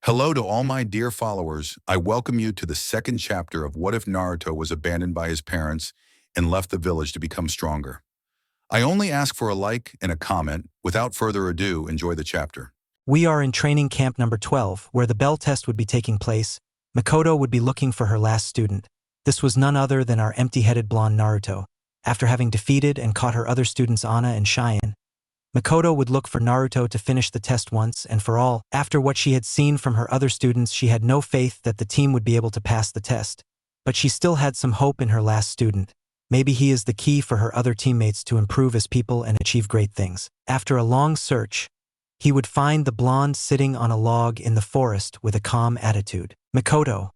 Hello to all my dear followers. I welcome you to the second chapter of What If Naruto Was Abandoned by His Parents and Left the Village to Become Stronger. I only ask for a like and a comment. Without further ado, enjoy the chapter. We are in training camp number 12, where the bell test would be taking place. Makoto would be looking for her last student. This was none other than our empty-headed blonde Naruto. After having defeated and caught her other students Anna and Cheyenne, Makoto would look for Naruto to finish the test once and for all. After what she had seen from her other students, she had no faith that the team would be able to pass the test. But she still had some hope in her last student. Maybe he is the key for her other teammates to improve as people and achieve great things. After a long search, he would find the blonde sitting on a log in the forest with a calm attitude. Makoto,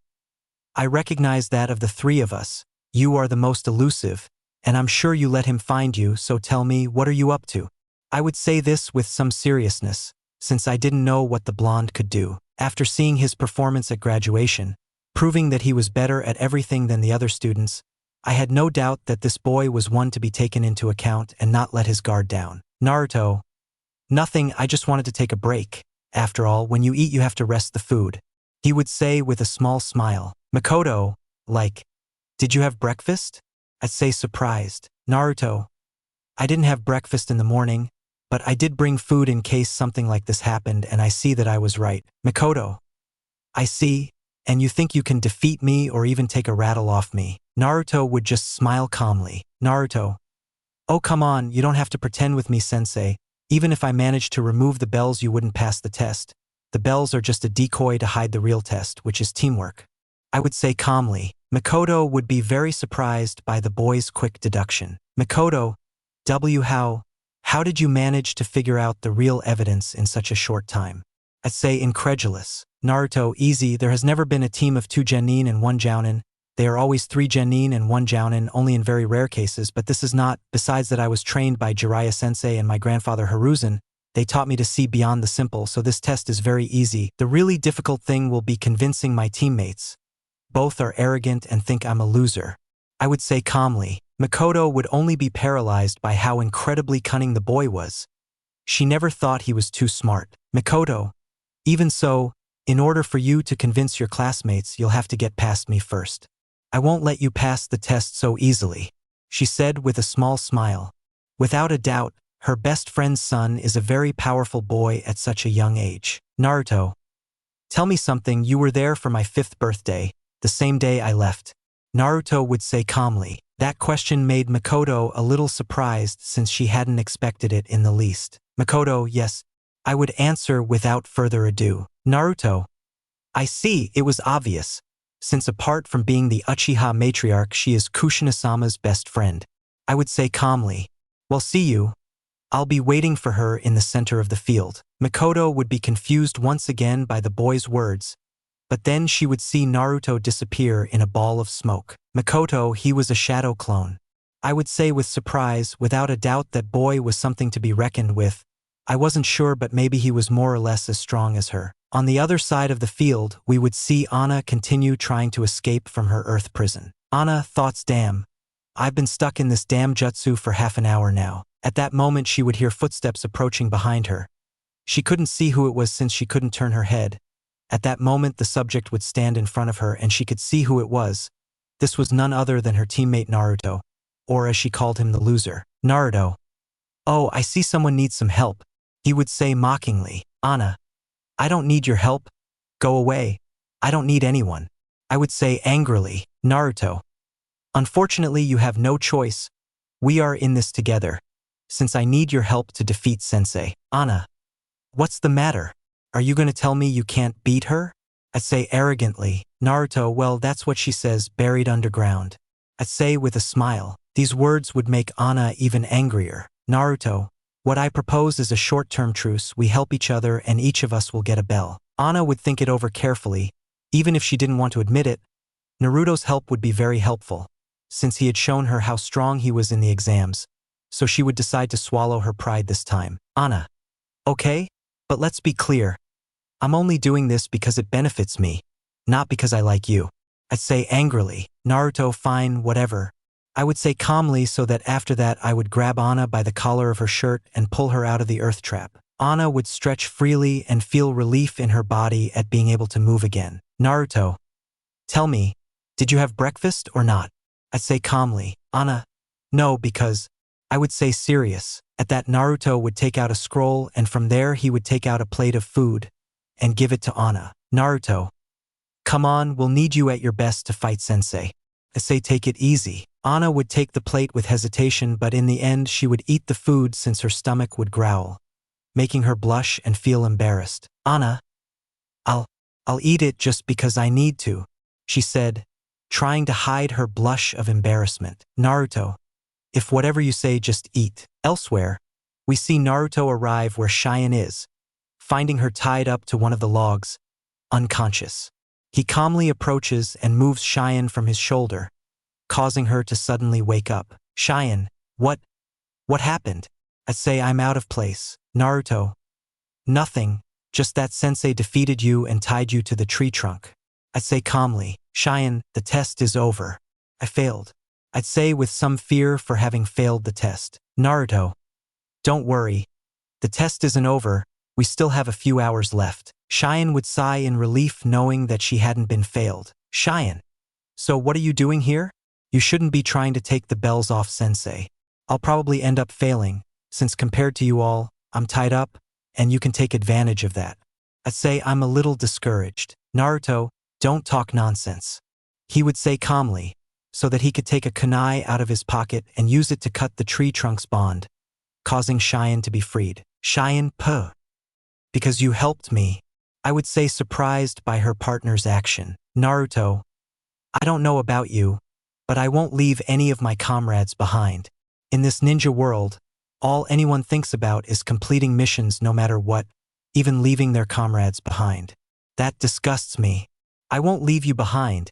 I recognize that of the three of us, you are the most elusive, and I'm sure you let him find you, so tell me, what are you up to? I would say this with some seriousness, since I didn't know what the blonde could do. After seeing his performance at graduation, proving that he was better at everything than the other students, I had no doubt that this boy was one to be taken into account and not let his guard down. Naruto, nothing, I just wanted to take a break. After all, when you eat you have to rest the food, he would say with a small smile. Makoto, like, did you have breakfast? I'd say surprised. Naruto, I didn't have breakfast in the morning, but I did bring food in case something like this happened, and I see that I was right. Makoto, I see, and you think you can defeat me or even take a rattle off me. Naruto would just smile calmly. Naruto, oh come on, you don't have to pretend with me, sensei. Even if I managed to remove the bells, you wouldn't pass the test. The bells are just a decoy to hide the real test, which is teamwork. I would say calmly. Makoto would be very surprised by the boy's quick deduction. Makoto, how did you manage to figure out the real evidence in such a short time? I'd say incredulous. Naruto, easy, there has never been a team of 2 genin and 1 jounin. They are always 3 genin and 1 jounin, only in very rare cases, but this is not. Besides that, I was trained by Jiraiya sensei and my grandfather Hiruzen. They taught me to see beyond the simple, so this test is very easy. The really difficult thing will be convincing my teammates. Both are arrogant and think I'm a loser. I would say calmly. Makoto would only be paralyzed by how incredibly cunning the boy was. She never thought he was too smart. Makoto, even so, in order for you to convince your classmates, you'll have to get past me first. I won't let you pass the test so easily, she said with a small smile. Without a doubt, her best friend's son is a very powerful boy at such a young age. Naruto, tell me something, you were there for my 5th birthday, the same day I left. Naruto would say calmly. That question made Makoto a little surprised since she hadn't expected it in the least. Makoto, yes, I would answer without further ado. Naruto, I see, it was obvious, since apart from being the Uchiha matriarch, she is Kushina-sama's best friend. I would say calmly, well, see you. I'll be waiting for her in the center of the field. Makoto would be confused once again by the boy's words, but then she would see Naruto disappear in a ball of smoke. Makoto, he was a shadow clone. I would say with surprise, without a doubt that boy was something to be reckoned with. I wasn't sure, but maybe he was more or less as strong as her. On the other side of the field, we would see Anna continue trying to escape from her earth prison. Anna thoughts, damn, I've been stuck in this damn jutsu for half an hour now. At that moment she would hear footsteps approaching behind her. She couldn't see who it was since she couldn't turn her head. At that moment the subject would stand in front of her and she could see who it was. This was none other than her teammate Naruto, or as she called him, the loser. Naruto, oh, I see someone needs some help, he would say mockingly. Anna, I don't need your help. Go away. I don't need anyone. I would say angrily. Naruto, unfortunately you have no choice. We are in this together, since I need your help to defeat Sensei. Anna, what's the matter? Are you going to tell me you can't beat her? I'd say arrogantly. Naruto, well, that's what she says, buried underground. I'd say with a smile. These words would make Anna even angrier. Naruto, what I propose is a short-term truce. We help each other and each of us will get a bell. Anna would think it over carefully. Even if she didn't want to admit it, Naruto's help would be very helpful, since he had shown her how strong he was in the exams, so she would decide to swallow her pride this time. Anna, okay, but let's be clear. I'm only doing this because it benefits me, not because I like you. I'd say angrily. Naruto, fine, whatever. I would say calmly, so that after that I would grab Anna by the collar of her shirt and pull her out of the earth trap. Ana would stretch freely and feel relief in her body at being able to move again. Naruto, tell me, did you have breakfast or not? I'd say calmly. Ana, no, because I would say serious. At that, Naruto would take out a scroll, and from there he would take out a plate of food and give it to Ana. Naruto, come on, we'll need you at your best to fight sensei. I say take it easy. Ana would take the plate with hesitation, but in the end she would eat the food since her stomach would growl, making her blush and feel embarrassed. Ana, I'll eat it just because I need to, she said, trying to hide her blush of embarrassment. Naruto, if whatever you say, just eat. Elsewhere, we see Naruto arrive where Cheyenne is, finding her tied up to one of the logs, unconscious. He calmly approaches and moves Cheyenne from his shoulder, causing her to suddenly wake up. Cheyenne, what happened? I say I'm out of place. Naruto, nothing, just that sensei defeated you and tied you to the tree trunk. I say calmly, Cheyenne, the test is over. I failed. I'd say with some fear for having failed the test. Naruto, don't worry. The test isn't over, we still have a few hours left. Cheyenne would sigh in relief knowing that she hadn't been failed. Cheyenne, so what are you doing here? You shouldn't be trying to take the bells off sensei. I'll probably end up failing, since compared to you all, I'm tied up, and you can take advantage of that. I'd say I'm a little discouraged. Naruto, don't talk nonsense. He would say calmly, so that he could take a kunai out of his pocket and use it to cut the tree trunk's bond, causing Cheyenne to be freed. Cheyenne, puh. Because you helped me. I would say surprised by her partner's action. Naruto, I don't know about you, but I won't leave any of my comrades behind. In this ninja world, all anyone thinks about is completing missions no matter what, even leaving their comrades behind. That disgusts me. I won't leave you behind,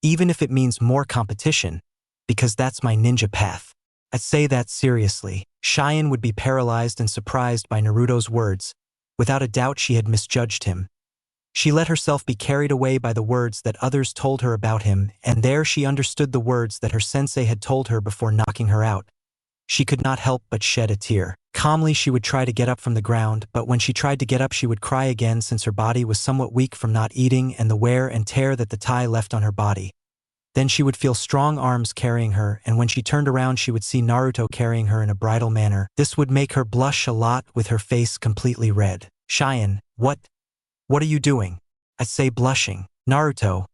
even if it means more competition, because that's my ninja path. I'd say that seriously. Cheyenne would be paralyzed and surprised by Naruto's words. Without a doubt she had misjudged him. She let herself be carried away by the words that others told her about him, and there she understood the words that her sensei had told her before knocking her out. She could not help but shed a tear. Calmly she would try to get up from the ground, but when she tried to get up she would cry again since her body was somewhat weak from not eating and the wear and tear that the tie left on her body. Then she would feel strong arms carrying her, and when she turned around she would see Naruto carrying her in a bridal manner. This would make her blush a lot with her face completely red. Cheyenne, what are you doing? I say blushing. Naruto,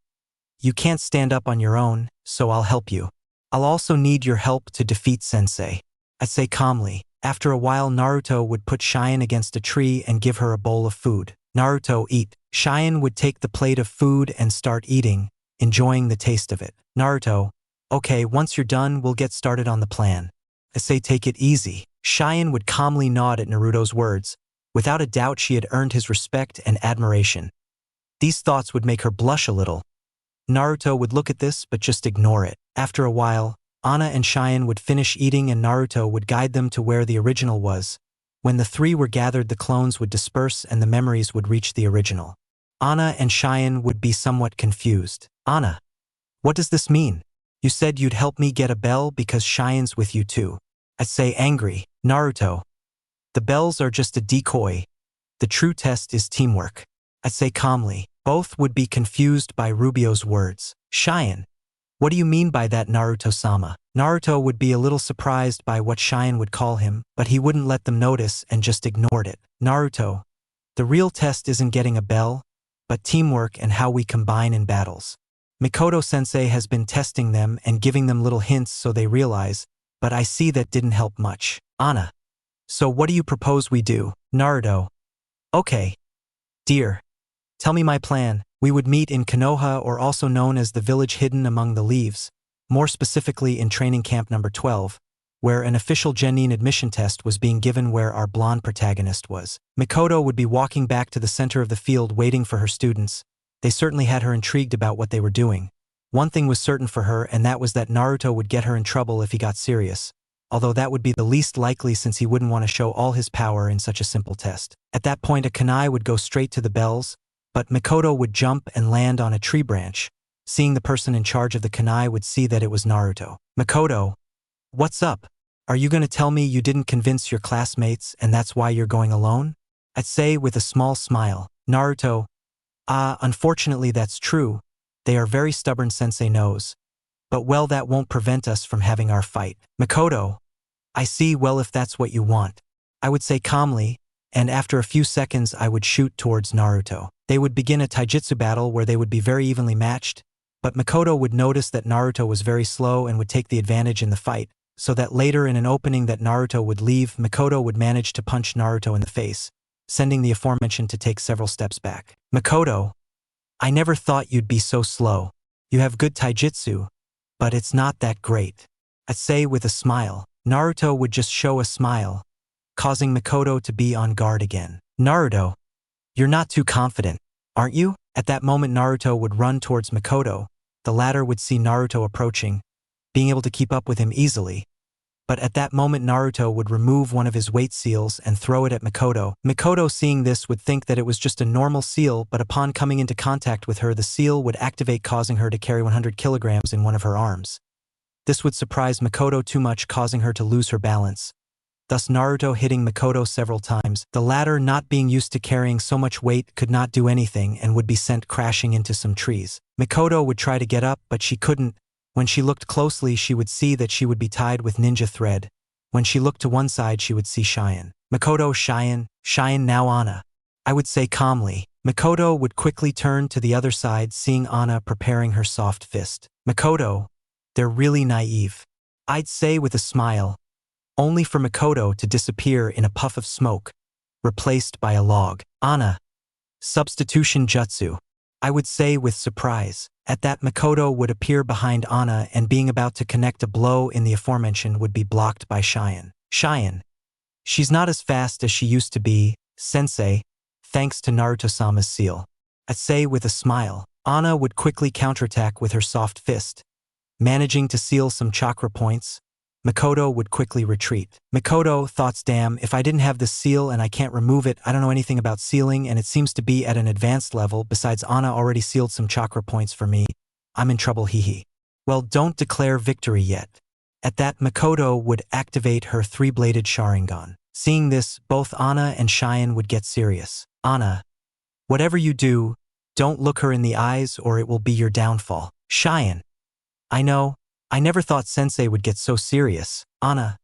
you can't stand up on your own, so I'll help you. I'll also need your help to defeat sensei. I say calmly. After a while Naruto would put Cheyenne against a tree and give her a bowl of food. Naruto, eat. Cheyenne would take the plate of food and start eating, enjoying the taste of it. Naruto, okay, once you're done we'll get started on the plan. I say take it easy. Cheyenne would calmly nod at Naruto's words. Without a doubt she had earned his respect and admiration. These thoughts would make her blush a little. Naruto would look at this but just ignore it. After a while, Ana and Cheyenne would finish eating and Naruto would guide them to where the original was. When the three were gathered the clones would disperse and the memories would reach the original. Ana and Cheyenne would be somewhat confused. Ana, what does this mean? You said you'd help me get a bell because Cheyenne's with you too. I'd say angry. Naruto, the bells are just a decoy. The true test is teamwork. I'd say calmly. Both would be confused by Rubio's words. Cheyenne, what do you mean by that, Naruto-sama? Naruto would be a little surprised by what Cheyenne would call him, but he wouldn't let them notice and just ignored it. Naruto, the real test isn't getting a bell, but teamwork and how we combine in battles. Mikoto-sensei has been testing them and giving them little hints so they realize, but I see that didn't help much. Ana, so what do you propose we do? Naruto, okay. Dear, tell me my plan. We would meet in Konoha, or also known as the village hidden among the leaves, more specifically in training camp number 12, where an official genin admission test was being given where our blonde protagonist was. Mikoto would be walking back to the center of the field waiting for her students. They certainly had her intrigued about what they were doing. One thing was certain for her, and that was that Naruto would get her in trouble if he got serious, although that would be the least likely since he wouldn't want to show all his power in such a simple test. At that point a kunai would go straight to the bells, but Mikoto would jump and land on a tree branch. Seeing the person in charge of the kunai would see that it was Naruto. Mikoto, what's up? Are you going to tell me you didn't convince your classmates and that's why you're going alone? I'd say with a small smile. Naruto, unfortunately that's true. They are very stubborn, sensei knows. But well, that won't prevent us from having our fight. Makoto, I see, well, if that's what you want. I would say calmly, and after a few seconds I would shoot towards Naruto. They would begin a taijutsu battle where they would be very evenly matched, but Makoto would notice that Naruto was very slow and would take the advantage in the fight, so that later in an opening that Naruto would leave, Makoto would manage to punch Naruto in the face, sending the aforementioned to take several steps back. Makoto, I never thought you'd be so slow. You have good taijutsu, but it's not that great. I'd say with a smile. Naruto would just show a smile, causing Makoto to be on guard again. Naruto, you're not too confident, aren't you? At that moment Naruto would run towards Makoto. The latter would see Naruto approaching, being able to keep up with him easily. But at that moment Naruto would remove one of his weight seals and throw it at Makoto. Makoto, seeing this, would think that it was just a normal seal, but upon coming into contact with her, the seal would activate, causing her to carry 100 kilograms in one of her arms. This would surprise Makoto too much, causing her to lose her balance. Thus Naruto hitting Makoto several times. The latter, not being used to carrying so much weight, could not do anything and would be sent crashing into some trees. Makoto would try to get up, but she couldn't. When she looked closely, she would see that she would be tied with ninja thread. When she looked to one side, she would see Cheyenne. Makoto, Cheyenne, now Anna. I would say calmly. Makoto would quickly turn to the other side, seeing Anna preparing her soft fist. Makoto, they're really naive. I'd say with a smile, only for Makoto to disappear in a puff of smoke, replaced by a log. Anna, substitution jutsu. I would say with surprise. At that, Makoto would appear behind Anna and being about to connect a blow in the aforementioned would be blocked by Cheyenne. Cheyenne, she's not as fast as she used to be, sensei, thanks to Naruto-sama's seal. I'd say with a smile. Anna would quickly counterattack with her soft fist. Managing to seal some chakra points, Makoto would quickly retreat. Makoto thoughts, damn, if I didn't have this seal and I can't remove it, I don't know anything about sealing and it seems to be at an advanced level. Besides, Anna already sealed some chakra points for me. I'm in trouble, hehe. Well, don't declare victory yet. At that, Makoto would activate her three-bladed Sharingan. Seeing this, both Anna and Cheyenne would get serious. Anna, whatever you do, don't look her in the eyes or it will be your downfall. Cheyenne, I know, I never thought sensei would get so serious. Anna,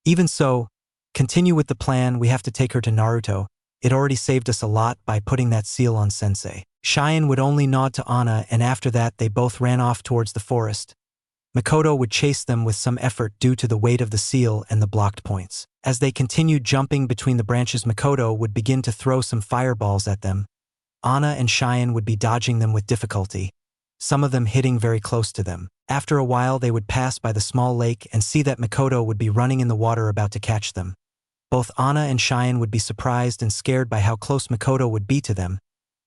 even so, continue with the plan. We have to take her to Naruto. It already saved us a lot by putting that seal on sensei. Cheyenne would only nod to Anna, and after that they both ran off towards the forest. Makoto would chase them with some effort due to the weight of the seal and the blocked points. As they continued jumping between the branches, Makoto would begin to throw some fireballs at them. Anna and Cheyenne would be dodging them with difficulty, some of them hitting very close to them. After a while they would pass by the small lake and see that Makoto would be running in the water about to catch them. Both Anna and Cheyenne would be surprised and scared by how close Makoto would be to them,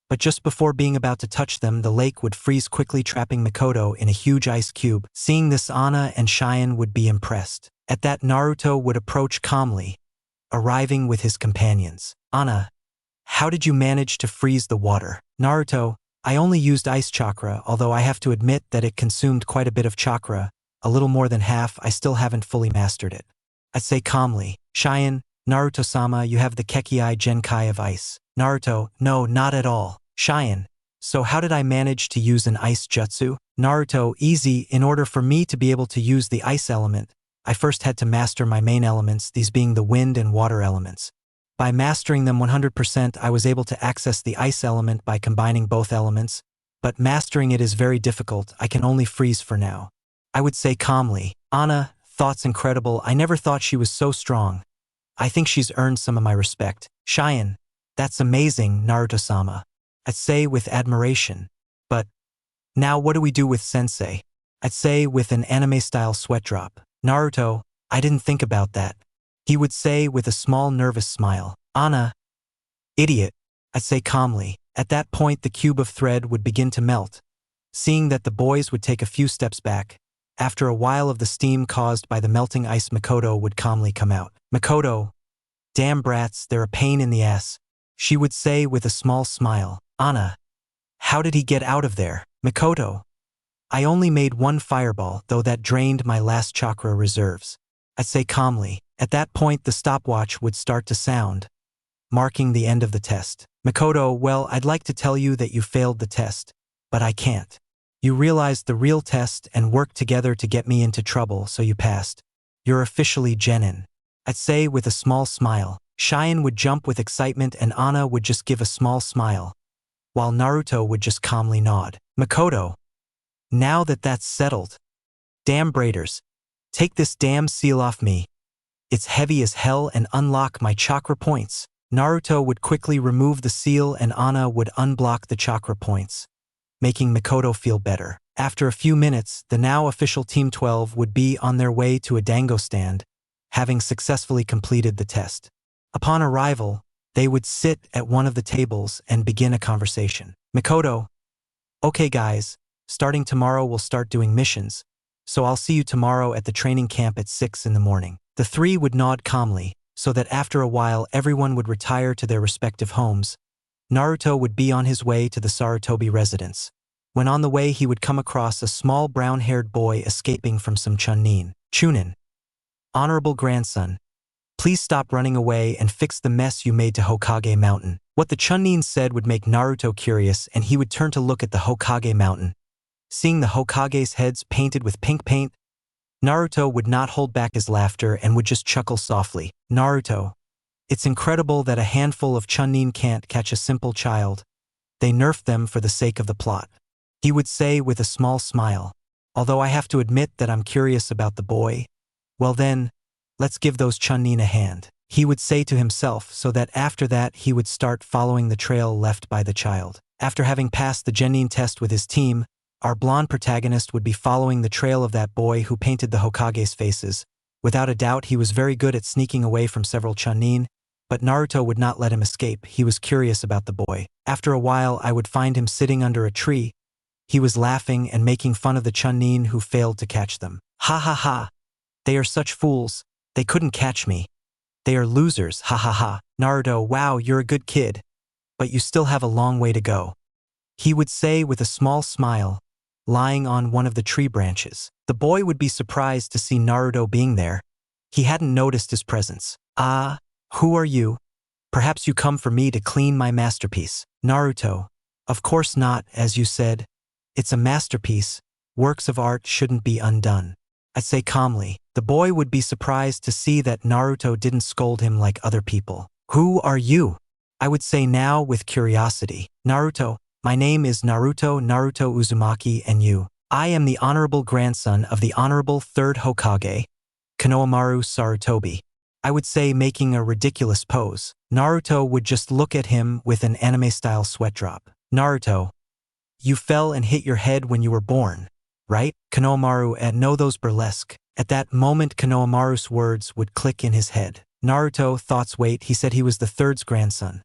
but just before being about to touch them, the lake would freeze quickly, trapping Makoto in a huge ice cube. Seeing this, Anna and Cheyenne would be impressed. At that, Naruto would approach calmly, arriving with his companions. Anna, how did you manage to freeze the water? Naruto, I only used ice chakra, although I have to admit that it consumed quite a bit of chakra, a little more than half. I still haven't fully mastered it. I'd say calmly. Cheyenne, Naruto-sama, you have the Kekkei Genkai of ice. Naruto, no, not at all. Cheyenne, so how did I manage to use an ice jutsu? Naruto, easy. In order for me to be able to use the ice element, I first had to master my main elements, these being the wind and water elements. By mastering them 100%, I was able to access the ice element by combining both elements, but mastering it is very difficult. I can only freeze for now. I would say calmly. Anna, thoughts incredible. I never thought she was so strong. I think she's earned some of my respect. Cheyenne, that's amazing, Naruto-sama. I'd say with admiration. But now what do we do with sensei? I'd say with an anime-style sweat drop. Naruto, I didn't think about that. He would say with a small nervous smile. Anna, idiot. I'd say calmly. At that point the cube of thread would begin to melt. Seeing that the boys would take a few steps back, after a while of the steam caused by the melting ice, Makoto would calmly come out. Makoto, damn brats, they're a pain in the ass. She would say with a small smile. Anna, how did he get out of there? Makoto, I only made one fireball, though that drained my last chakra reserves. I'd say calmly. At that point the stopwatch would start to sound. marking the end of the test. Makoto, well, I'd like to tell you that you failed the test, but I can't. You realized the real test and worked together to get me into trouble, so you passed. You're officially genin. I'd say with a small smile. Cheyenne would jump with excitement and Anna would just give a small smile, while Naruto would just calmly nod. Makoto, now that that's settled. Damn braiders. Take this damn seal off me. It's heavy as hell and unlock my chakra points. Naruto would quickly remove the seal and Anna would unblock the chakra points, making Makoto feel better. After a few minutes, the now official Team 12 would be on their way to a dango stand, having successfully completed the test. Upon arrival, they would sit at one of the tables and begin a conversation. Makoto, okay guys, starting tomorrow we'll start doing missions, so I'll see you tomorrow at the training camp at 6 in the morning. The three would nod calmly, so that after a while everyone would retire to their respective homes. Naruto would be on his way to the Sarutobi residence. When on the way he would come across a small brown-haired boy escaping from some Chunin. Chunin, honorable grandson, please stop running away and fix the mess you made to Hokage Mountain. What the Chunin said would make Naruto curious and he would turn to look at the Hokage Mountain. Seeing the Hokage's heads painted with pink paint, Naruto would not hold back his laughter and would just chuckle softly. Naruto, it's incredible that a handful of Chunin can't catch a simple child. They nerfed them for the sake of the plot. He would say with a small smile, although I have to admit that I'm curious about the boy. Well then, let's give those Chunin a hand. He would say to himself so that after that he would start following the trail left by the child. After having passed the genin test with his team, our blonde protagonist would be following the trail of that boy who painted the Hokage's faces. Without a doubt, he was very good at sneaking away from several Chunin, but Naruto would not let him escape. He was curious about the boy. After a while, I would find him sitting under a tree. He was laughing and making fun of the Chunin who failed to catch them. Ha ha ha. They are such fools. They couldn't catch me. They are losers, ha ha ha. Naruto, wow, you're a good kid. But you still have a long way to go. He would say with a small smile, lying on one of the tree branches. The boy would be surprised to see Naruto being there. He hadn't noticed his presence. Ah, who are you? Perhaps you come for me to clean my masterpiece. Naruto, of course not, as you said. It's a masterpiece. Works of art shouldn't be undone. I'd say calmly. The boy would be surprised to see that Naruto didn't scold him like other people. Who are you? I would say now with curiosity. Naruto, my name is Naruto Uzumaki and you. I am the honorable grandson of the honorable third Hokage, Konohamaru Sarutobi. I would say making a ridiculous pose. Naruto would just look at him with an anime-style sweat drop. Naruto, you fell and hit your head when you were born, right? Konohamaru, no, those burlesque. At that moment, Konohamaru's words would click in his head. Naruto, thoughts wait, he said he was the third's grandson.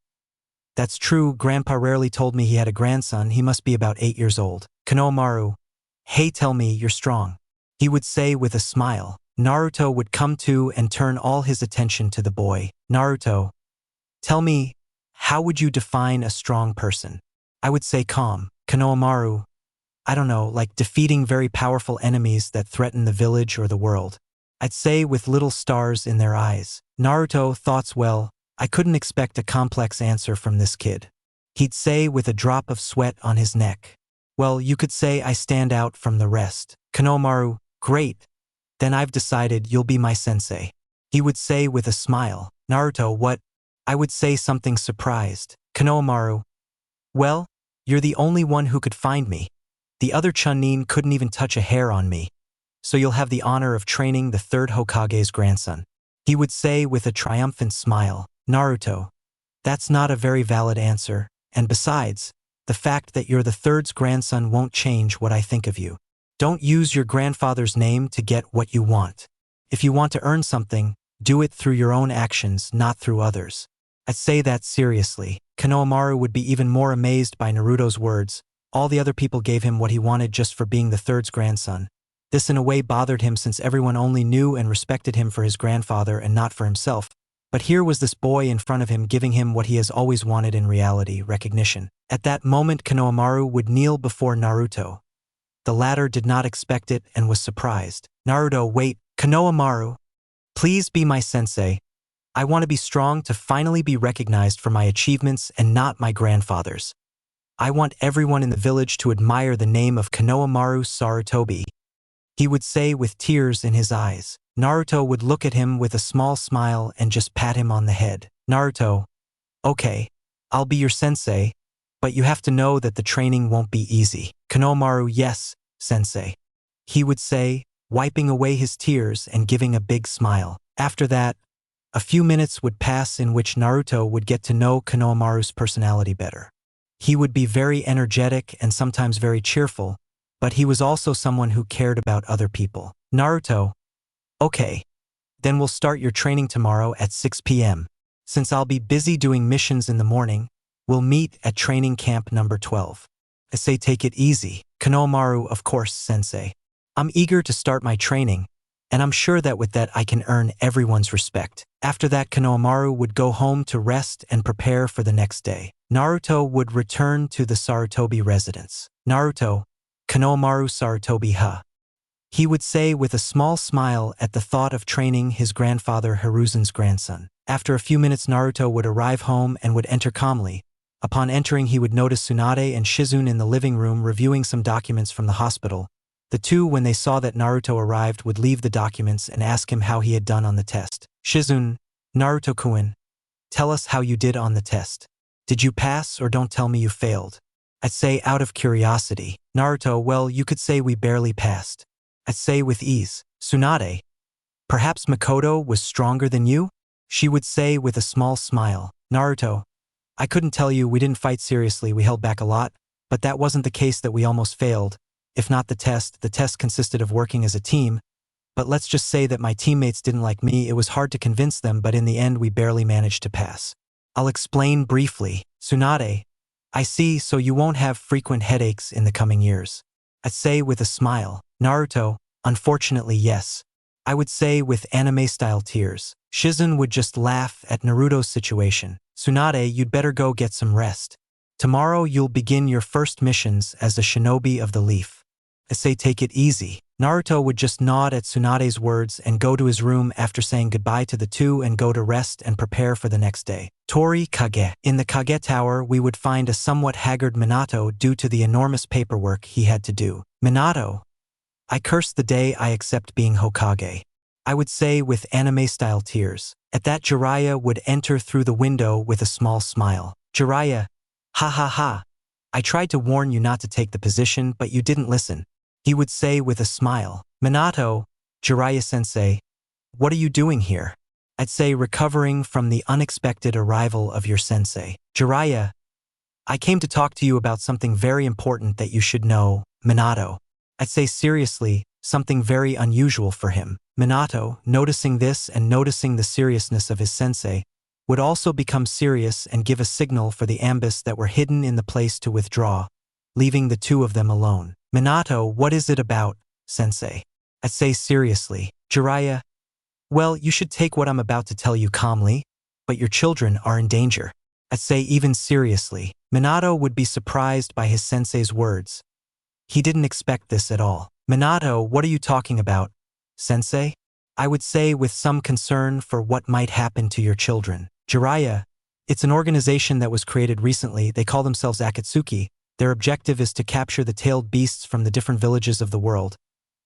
That's true, Grandpa rarely told me he had a grandson, he must be about 8 years old. Konohamaru, hey, tell me you're strong. He would say with a smile. Naruto would come to and turn all his attention to the boy. Naruto, tell me, how would you define a strong person? I would say calm. Konohamaru, I don't know, like defeating very powerful enemies that threaten the village or the world. I'd say with little stars in their eyes. Naruto, thoughts well, I couldn't expect a complex answer from this kid. He'd say with a drop of sweat on his neck. Well, you could say I stand out from the rest. Konohamaru, great. Then I've decided you'll be my sensei. He would say with a smile. Naruto, what? I would say something surprised. Konohamaru, well, you're the only one who could find me. The other Chunin couldn't even touch a hair on me. So you'll have the honor of training the third Hokage's grandson. He would say with a triumphant smile. Naruto, that's not a very valid answer, and besides, the fact that you're the third's grandson won't change what I think of you. Don't use your grandfather's name to get what you want. If you want to earn something, do it through your own actions, not through others. I'd say that seriously. Konohamaru would be even more amazed by Naruto's words. All the other people gave him what he wanted just for being the third's grandson. This in a way bothered him since everyone only knew and respected him for his grandfather and not for himself. But here was this boy in front of him giving him what he has always wanted in reality, recognition. At that moment, Konohamaru would kneel before Naruto. The latter did not expect it and was surprised. Naruto, wait, Konohamaru, please be my sensei. I want to be strong to finally be recognized for my achievements and not my grandfather's. I want everyone in the village to admire the name of Konohamaru Sarutobi," he would say with tears in his eyes. Naruto would look at him with a small smile and just pat him on the head. "Naruto, okay, I'll be your sensei, but you have to know that the training won't be easy." "Konohamaru, yes, sensei," he would say, wiping away his tears and giving a big smile. After that, a few minutes would pass in which Naruto would get to know Konohamaru's personality better. He would be very energetic and sometimes very cheerful, but he was also someone who cared about other people. "Naruto, okay, then we'll start your training tomorrow at 6 p.m. Since I'll be busy doing missions in the morning, we'll meet at training camp number 12. I say take it easy." "Konohamaru, of course, sensei. I'm eager to start my training, and I'm sure that with that I can earn everyone's respect." After that, Konohamaru would go home to rest and prepare for the next day. Naruto would return to the Sarutobi residence. "Naruto, Konohamaru Sarutobi ha," he would say with a small smile at the thought of training his grandfather Hiruzen's grandson. After a few minutes, Naruto would arrive home and would enter calmly. Upon entering, he would notice Tsunade and Shizune in the living room reviewing some documents from the hospital. The two, when they saw that Naruto arrived, would leave the documents and ask him how he had done on the test. "Shizune, Naruto-kun, tell us how you did on the test. Did you pass or don't tell me you failed?" "I'd say out of curiosity." "Naruto, well, you could say we barely passed." "I'd say with ease." "Tsunade, perhaps Makoto was stronger than you?" she would say with a small smile. "Naruto, I couldn't tell you, we didn't fight seriously, we held back a lot, but that wasn't the case that we almost failed. If not the test consisted of working as a team, but let's just say that my teammates didn't like me. It was hard to convince them, but in the end we barely managed to pass." "I'll explain briefly." "Tsunade, I see, so you won't have frequent headaches in the coming years." I'd say with a smile. "Naruto, unfortunately yes." I would say with anime-style tears. Shizune would just laugh at Naruto's situation. "Tsunade, you'd better go get some rest. Tomorrow you'll begin your first missions as a shinobi of the leaf." I say take it easy. Naruto would just nod at Tsunade's words and go to his room after saying goodbye to the two and go to rest and prepare for the next day. Tori Kage. In the Kage Tower, we would find a somewhat haggard Minato due to the enormous paperwork he had to do. "Minato, I curse the day I accept being Hokage." I would say with anime-style tears. At that, Jiraiya would enter through the window with a small smile. "Jiraiya, ha ha ha. I tried to warn you not to take the position, but you didn't listen," he would say with a smile. "Minato, Jiraiya-sensei, what are you doing here?" I'd say recovering from the unexpected arrival of your sensei. "Jiraiya, I came to talk to you about something very important that you should know." "Minato." I'd say seriously, something very unusual for him. Minato, noticing this and noticing the seriousness of his sensei, would also become serious and give a signal for the ambush that were hidden in the place to withdraw, leaving the two of them alone. "Minato, what is it about, sensei?" I'd say seriously. "Jiraiya, well, you should take what I'm about to tell you calmly, but your children are in danger." I'd say even seriously. Minato would be surprised by his sensei's words. He didn't expect this at all. "Minato, what are you talking about, sensei?" I would say with some concern for what might happen to your children. "Jiraiya, it's an organization that was created recently. They call themselves Akatsuki. Their objective is to capture the tailed beasts from the different villages of the world.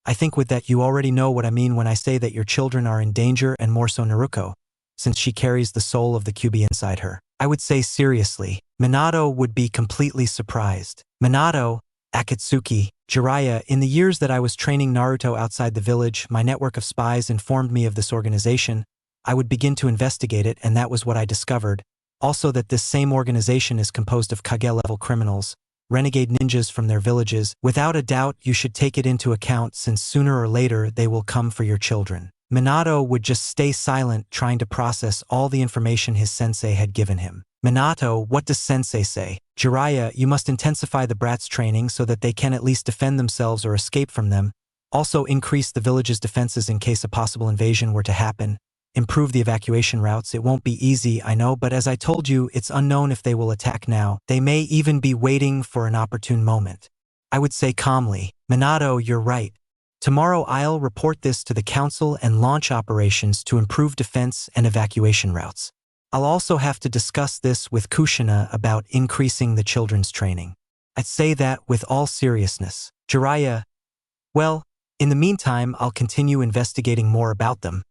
I think with that you already know what I mean when I say that your children are in danger, and more so Naruto, since she carries the soul of the Kyuubi inside her." I would say seriously. Minato would be completely surprised. "Minato, Akatsuki, Jiraiya, in the years that I was training Naruto outside the village, my network of spies informed me of this organization. I would begin to investigate it, and that was what I discovered. Also that this same organization is composed of Kage-level criminals, renegade ninjas from their villages. Without a doubt, you should take it into account, since sooner or later they will come for your children." Minato would just stay silent, trying to process all the information his sensei had given him. "Minato, what does sensei say?" "Jiraiya, you must intensify the brats' training so that they can at least defend themselves or escape from them. Also increase the village's defenses in case a possible invasion were to happen. Improve the evacuation routes. It won't be easy, I know, but as I told you, it's unknown if they will attack now. They may even be waiting for an opportune moment." I would say calmly. "Minato, you're right. Tomorrow I'll report this to the council and launch operations to improve defense and evacuation routes. I'll also have to discuss this with Kushina about increasing the children's training. I'd say that with all seriousness. Jiraiya, well, in the meantime, I'll continue investigating more about them.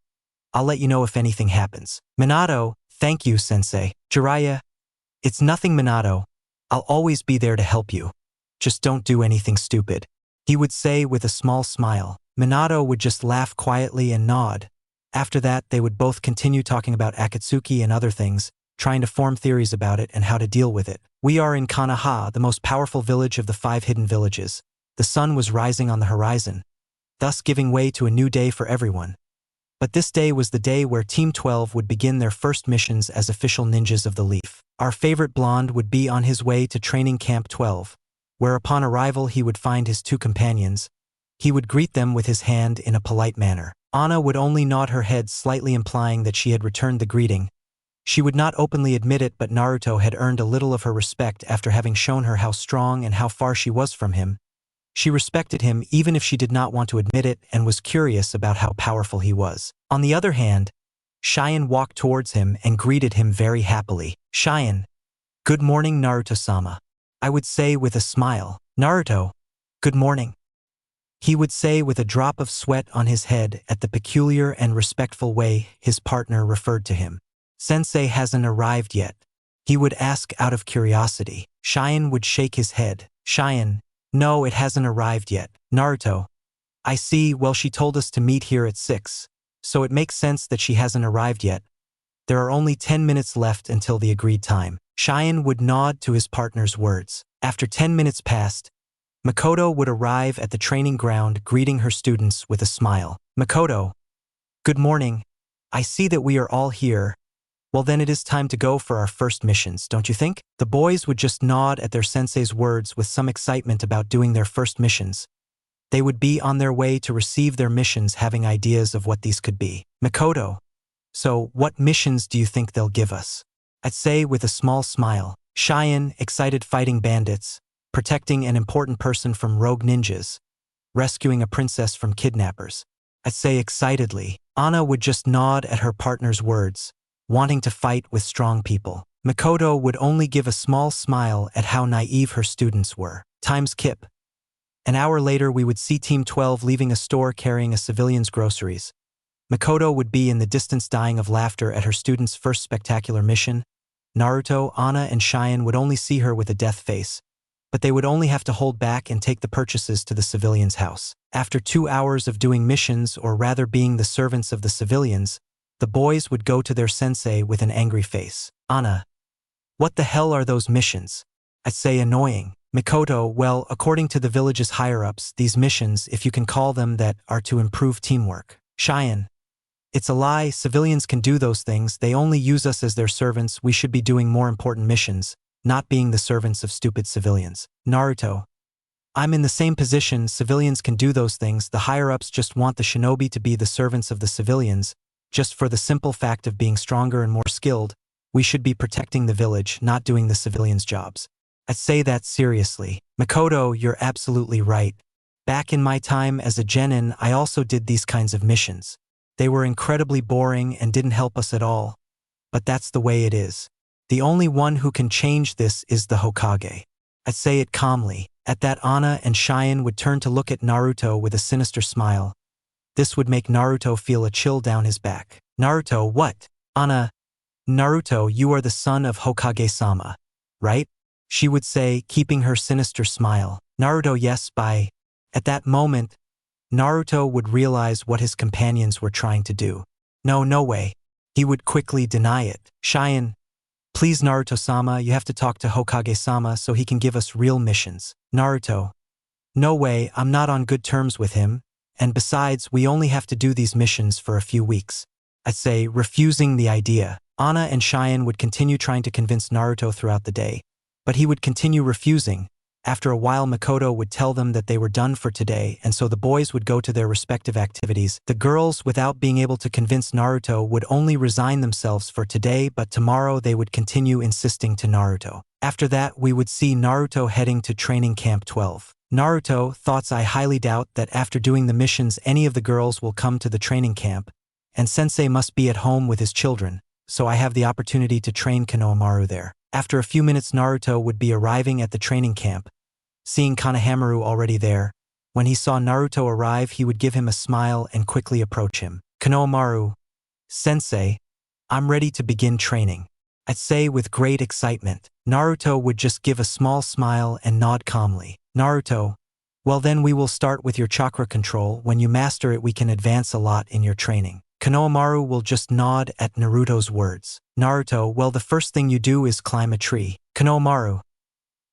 I'll let you know if anything happens. Minato, thank you, Sensei. Jiraiya, it's nothing, Minato. I'll always be there to help you. Just don't do anything stupid, he would say with a small smile. Minato would just laugh quietly and nod. After that, they would both continue talking about Akatsuki and other things, trying to form theories about it and how to deal with it. We are in Konoha, the most powerful village of the 5 hidden villages. The sun was rising on the horizon, thus giving way to a new day for everyone. But this day was the day where Team 12 would begin their first missions as official ninjas of the Leaf. Our favorite blonde would be on his way to training Camp 12, where upon arrival he would find his 2 companions. He would greet them with his hand in a polite manner. Anna would only nod her head, slightly implying that she had returned the greeting. She would not openly admit it, but Naruto had earned a little of her respect after having shown her how strong and how far she was from him. She respected him even if she did not want to admit it and was curious about how powerful he was. On the other hand, Cheyenne walked towards him and greeted him very happily. Cheyenne, good morning, Naruto-sama. I would say with a smile. Naruto, good morning. He would say with a drop of sweat on his head at the peculiar and respectful way his partner referred to him. Sensei hasn't arrived yet, he would ask out of curiosity. Cheyenne would shake his head. Cheyenne, no, it hasn't arrived yet. Naruto, I see, well, she told us to meet here at 6, so it makes sense that she hasn't arrived yet. There are only 10 minutes left until the agreed time. Cheyenne would nod to his partner's words. After 10 minutes passed, Makoto would arrive at the training ground, greeting her students with a smile. Makoto, good morning. I see that we are all here. Well, then it is time to go for our first missions, don't you think? The boys would just nod at their sensei's words with some excitement about doing their first missions. They would be on their way to receive their missions, having ideas of what these could be. Makoto, so what missions do you think they'll give us? I'd say with a small smile. Cheyenne, excited, fighting bandits, protecting an important person from rogue ninjas, rescuing a princess from kidnappers. I'd say excitedly. Anna would just nod at her partner's words, wanting to fight with strong people. Makoto would only give a small smile at how naive her students were. Time skip. An hour later, we would see Team 12 leaving a store carrying a civilian's groceries. Makoto would be in the distance dying of laughter at her students' first spectacular mission. Naruto, Anna, and Cheyenne would only see her with a death face, but they would only have to hold back and take the purchases to the civilian's house. After 2 hours of doing missions, or rather being the servants of the civilians, the boys would go to their sensei with an angry face. Anna, what the hell are those missions? I'd say annoying. Makoto, well, according to the village's higher-ups, these missions, if you can call them that, are to improve teamwork. Cheyenne, it's a lie, civilians can do those things, they only use us as their servants, we should be doing more important missions, not being the servants of stupid civilians. Naruto, I'm in the same position, civilians can do those things, the higher-ups just want the shinobi to be the servants of the civilians, just for the simple fact of being stronger and more skilled. We should be protecting the village, not doing the civilians' jobs. I'd say that seriously. Makoto, you're absolutely right. Back in my time as a genin, I also did these kinds of missions. They were incredibly boring and didn't help us at all. But that's the way it is. The only one who can change this is the Hokage. I'd say it calmly. At that, Anna and Cheyenne would turn to look at Naruto with a sinister smile. This would make Naruto feel a chill down his back. Naruto, what? Anna, Naruto, you are the son of Hokage-sama, right? She would say, keeping her sinister smile. Naruto, yes, by... At that moment, Naruto would realize what his companions were trying to do. No way. He would quickly deny it. Cheyenne, please Naruto-sama, you have to talk to Hokage-sama so he can give us real missions. Naruto, no way, I'm not on good terms with him, and besides, we only have to do these missions for a few weeks. I'd say, refusing the idea. Anna and Cheyenne would continue trying to convince Naruto throughout the day, but he would continue refusing. After a while, Makoto would tell them that they were done for today, and so the boys would go to their respective activities. The girls, without being able to convince Naruto, would only resign themselves for today, but tomorrow they would continue insisting to Naruto. After that, we would see Naruto heading to training Camp 12. Naruto thoughts I highly doubt that after doing the missions any of the girls will come to the training camp, and sensei must be at home with his children, so I have the opportunity to train Konohamaru there. After a few minutes Naruto would be arriving at the training camp. Seeing Konohamaru already there, when he saw Naruto arrive he would give him a smile and quickly approach him. Konohamaru, sensei, I'm ready to begin training. I'd say with great excitement. Naruto would just give a small smile and nod calmly. Naruto, well then we will start with your chakra control. When you master it we can advance a lot in your training. Konohamaru will just nod at Naruto's words. Naruto, well the first thing you do is climb a tree. Konohamaru,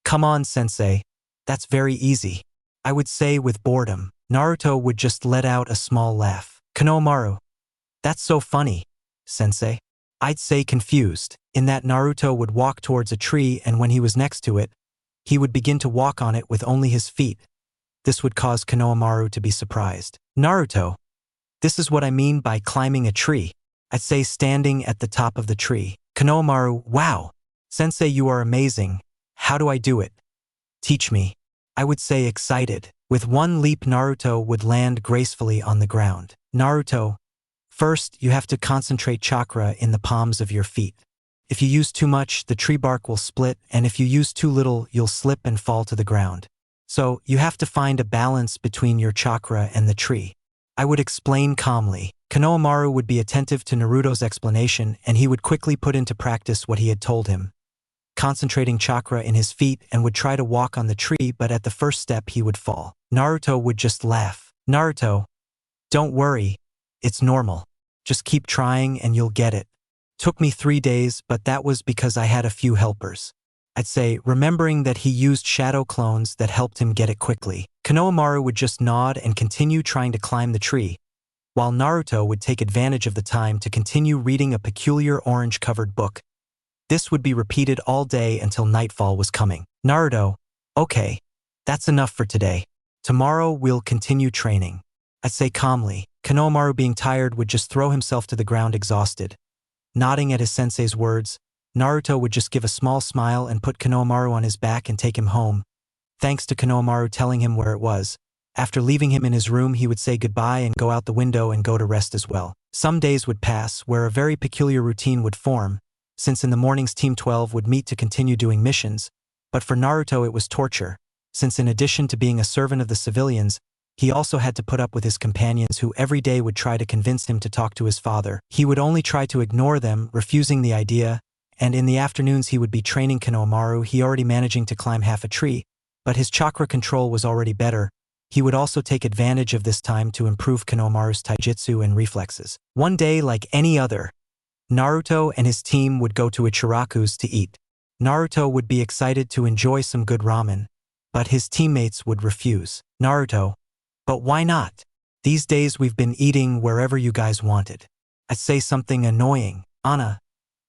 come on sensei, that's very easy. I would say with boredom. Naruto would just let out a small laugh. Konohamaru, that's so funny, sensei. I'd say confused. In that Naruto would walk towards a tree and when he was next to it, he would begin to walk on it with only his feet. This would cause Konohamaru to be surprised. Naruto, this is what I mean by climbing a tree. I'd say standing at the top of the tree. Konohamaru, wow, sensei you are amazing. How do I do it? Teach me. I would say excited. With one leap Naruto would land gracefully on the ground. Naruto, first you have to concentrate chakra in the palms of your feet. If you use too much, the tree bark will split, and if you use too little, you'll slip and fall to the ground. So, you have to find a balance between your chakra and the tree. I would explain calmly. Konohamaru would be attentive to Naruto's explanation and he would quickly put into practice what he had told him. Concentrating chakra in his feet and would try to walk on the tree, but at the first step he would fall. Naruto would just laugh. Naruto, don't worry, it's normal. Just keep trying and you'll get it. Took me 3 days, but that was because I had a few helpers. I'd say, remembering that he used shadow clones that helped him get it quickly. Konohamaru would just nod and continue trying to climb the tree, while Naruto would take advantage of the time to continue reading a peculiar orange-covered book. This would be repeated all day until nightfall was coming. Naruto, okay, that's enough for today. Tomorrow we'll continue training. I'd say calmly. Konohamaru, being tired, would just throw himself to the ground exhausted. Nodding at his sensei's words, Naruto would just give a small smile and put Konohamaru on his back and take him home. Thanks to Konohamaru telling him where it was. After leaving him in his room he would say goodbye and go out the window and go to rest as well. Some days would pass where a very peculiar routine would form, since in the mornings Team 12 would meet to continue doing missions, but for Naruto it was torture, since in addition to being a servant of the civilians, he also had to put up with his companions who every day would try to convince him to talk to his father. He would only try to ignore them, refusing the idea, and in the afternoons he would be training Konohamaru. He already managing to climb half a tree, but his chakra control was already better. He would also take advantage of this time to improve Konohamaru's taijutsu and reflexes. One day, like any other, Naruto and his team would go to Ichiraku's to eat. Naruto would be excited to enjoy some good ramen, but his teammates would refuse. Naruto, but why not? These days we've been eating wherever you guys wanted. I'd say something annoying. Anna,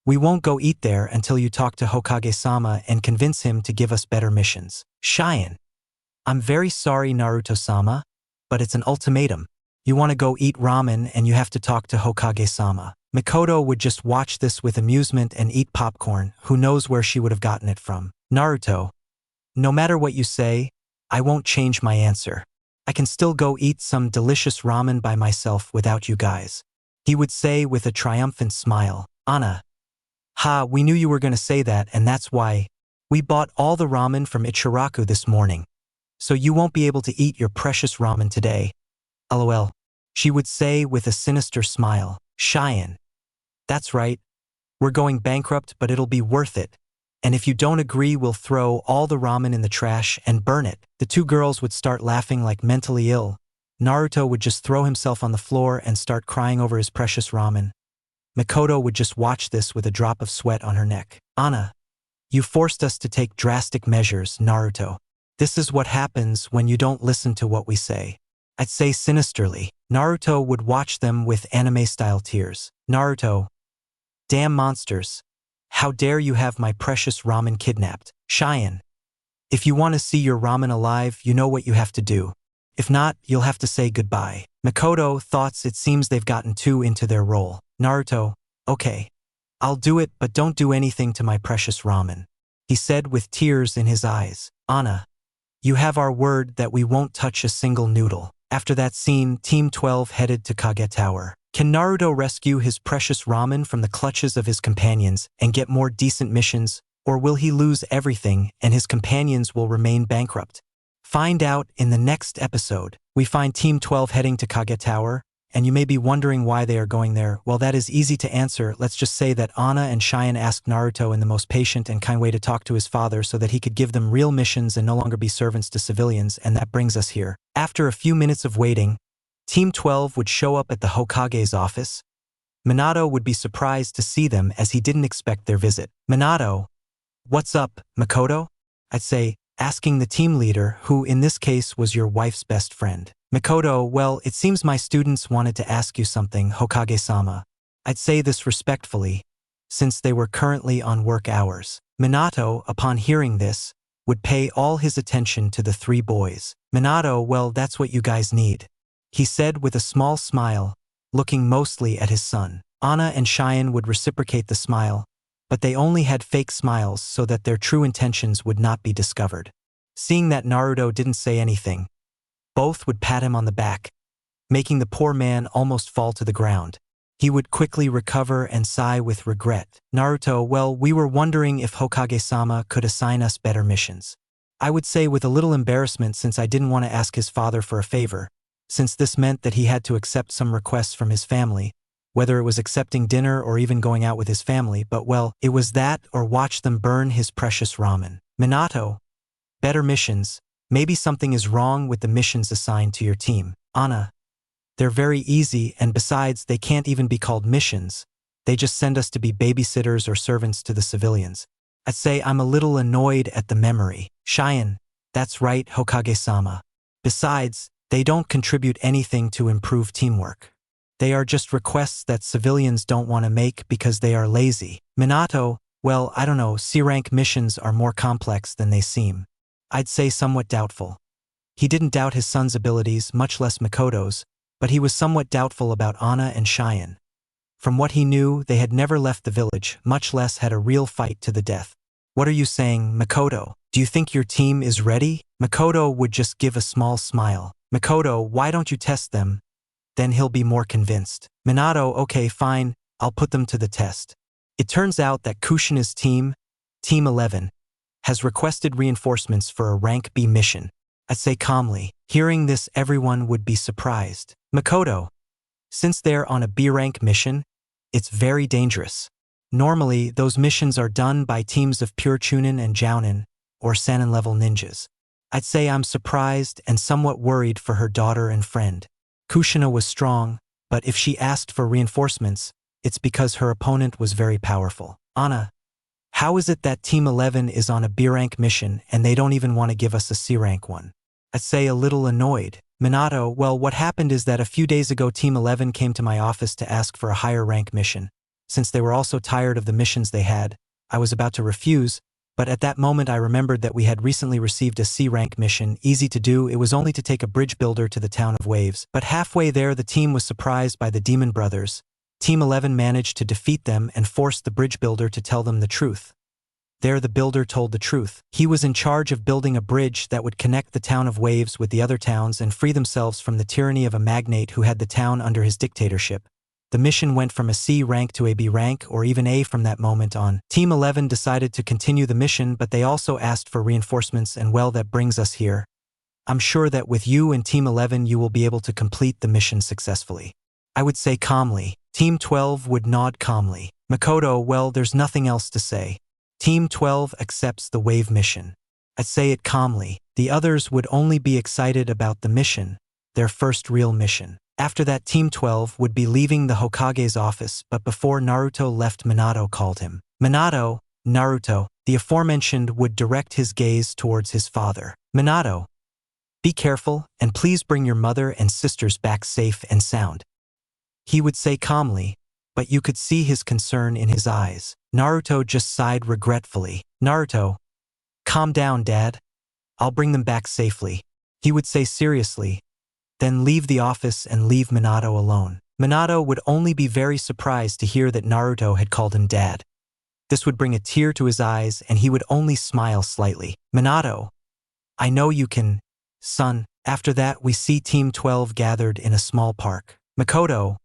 we won't go eat there until you talk to Hokage-sama and convince him to give us better missions. Cheyenne, I'm very sorry Naruto-sama, but it's an ultimatum. You want to go eat ramen and you have to talk to Hokage-sama. Mikoto would just watch this with amusement and eat popcorn. Who knows where she would have gotten it from. Naruto, no matter what you say, I won't change my answer. I can still go eat some delicious ramen by myself without you guys. He would say with a triumphant smile. Anna, ha, we knew you were going to say that, and that's why we bought all the ramen from Ichiraku this morning. So you won't be able to eat your precious ramen today. LOL. She would say with a sinister smile. Cheyenne, that's right. We're going bankrupt, but it'll be worth it. And if you don't agree, we'll throw all the ramen in the trash and burn it. The two girls would start laughing like mentally ill. Naruto would just throw himself on the floor and start crying over his precious ramen. Mikoto would just watch this with a drop of sweat on her neck. Anna, you forced us to take drastic measures, Naruto. This is what happens when you don't listen to what we say. I'd say sinisterly. Naruto would watch them with anime-style tears. Naruto, damn monsters. How dare you have my precious ramen kidnapped? Cheyenne, if you want to see your ramen alive, you know what you have to do. If not, you'll have to say goodbye. Mikoto thoughts it seems they've gotten too into their role. Naruto, okay, I'll do it, but don't do anything to my precious ramen, he said with tears in his eyes. Anna, You have our word that we won't touch a single noodle. After that scene, Team 12 headed to Kage Tower. Can Naruto rescue his precious ramen from the clutches of his companions and get more decent missions, or will he lose everything and his companions will remain bankrupt? Find out in the next episode. We find Team 12 heading to Kage Tower, and you may be wondering why they are going there. Well, that is easy to answer. Let's just say that Anna and Cheyenne asked Naruto in the most patient and kind way to talk to his father so that he could give them real missions and no longer be servants to civilians, and that brings us here. After a few minutes of waiting, Team 12 would show up at the Hokage's office. Minato would be surprised to see them as he didn't expect their visit. Minato, "What's up, Makoto?" I'd say, asking the team leader, who in this case was your wife's best friend. Makoto, "Well, it seems my students wanted to ask you something, Hokage-sama." I'd say this respectfully, since they were currently on work hours. Minato, upon hearing this, would pay all his attention to the three boys. Minato, "Well, that's what you guys need," he said with a small smile, looking mostly at his son. Anna and Cheyenne would reciprocate the smile, but they only had fake smiles so that their true intentions would not be discovered. Seeing that Naruto didn't say anything, both would pat him on the back, making the poor man almost fall to the ground. He would quickly recover and sigh with regret. Naruto, "Well, we were wondering if Hokage-sama could assign us better missions." I would say with a little embarrassment since I didn't want to ask his father for a favor, since this meant that he had to accept some requests from his family, whether it was accepting dinner or even going out with his family, but well, it was that or watch them burn his precious ramen. Minato, "Better missions. Maybe something is wrong with the missions assigned to your team." Anna, "They're very easy, and besides, they can't even be called missions. They just send us to be babysitters or servants to the civilians." I'd say I'm a little annoyed at the memory. Cheyenne, "That's right, Hokage-sama. Besides, they don't contribute anything to improve teamwork. They are just requests that civilians don't want to make because they are lazy." Minato, "Well, I don't know, C-rank missions are more complex than they seem." I'd say somewhat doubtful. He didn't doubt his son's abilities, much less Makoto's, but he was somewhat doubtful about Anna and Cheyenne. From what he knew, they had never left the village, much less had a real fight to the death. "What are you saying, Makoto? Do you think your team is ready?" Makoto would just give a small smile. "Makoto, why don't you test them? Then he'll be more convinced." Minato, "Okay, fine, I'll put them to the test." It turns out that Kushina's team, Team 11, has requested reinforcements for a rank B mission. I'd say calmly. Hearing this, everyone would be surprised. "Makoto, since they're on a B rank mission, it's very dangerous. Normally, those missions are done by teams of pure Chunin and Jounin, or Sanin level ninjas." I'd say I'm surprised and somewhat worried for her daughter and friend. Kushina was strong, but if she asked for reinforcements, it's because her opponent was very powerful. Anna, "How is it that Team 11 is on a B-rank mission and they don't even want to give us a C-rank one?" I'd say a little annoyed. Minato, "Well, what happened is that a few days ago Team 11 came to my office to ask for a higher rank mission. Since they were also tired of the missions they had, I was about to refuse, but at that moment I remembered that we had recently received a C-rank mission, easy to do. It was only to take a bridge builder to the town of Waves. But halfway there the team was surprised by the Demon Brothers. Team 11 managed to defeat them and forced the bridge builder to tell them the truth. There the builder told the truth. He was in charge of building a bridge that would connect the town of Waves with the other towns and free themselves from the tyranny of a magnate who had the town under his dictatorship. The mission went from a C rank to a B rank, or even A from that moment on. Team 11 decided to continue the mission, but they also asked for reinforcements, and well, that brings us here. I'm sure that with you and Team 11 you will be able to complete the mission successfully. I would say calmly. Team 12 would nod calmly. Makoto, "Well, there's nothing else to say. Team 12 accepts the wave mission." I'd say it calmly. The others would only be excited about the mission, their first real mission. After that, Team 12 would be leaving the Hokage's office, but before Naruto left, Minato called him. "Minato, Naruto." The aforementioned would direct his gaze towards his father. "Minato, be careful, and please bring your mother and sisters back safe and sound." He would say calmly, but you could see his concern in his eyes. Naruto just sighed regretfully. "Naruto, calm down, Dad. I'll bring them back safely." He would say seriously, then leave the office and leave Minato alone. Minato would only be very surprised to hear that Naruto had called him Dad. This would bring a tear to his eyes and he would only smile slightly. "Minato, I know you can, son. After that, we see Team 12 gathered in a small park. Makoto,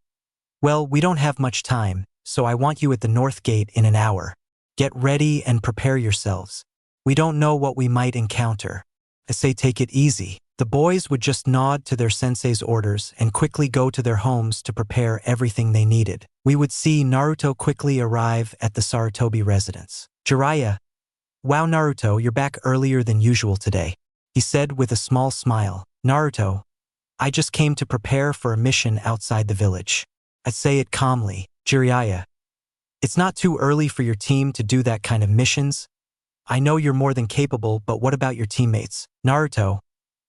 well, we don't have much time, so I want you at the north gate in an hour. Get ready and prepare yourselves. We don't know what we might encounter. I say take it easy. The boys would just nod to their sensei's orders and quickly go to their homes to prepare everything they needed. We would see Naruto quickly arrive at the Sarutobi residence. Jiraiya, wow Naruto, you're back earlier than usual today, he said with a small smile. Naruto, I just came to prepare for a mission outside the village. I say it calmly. Jiraiya, it's not too early for your team to do that kind of missions. I know you're more than capable, but what about your teammates? Naruto,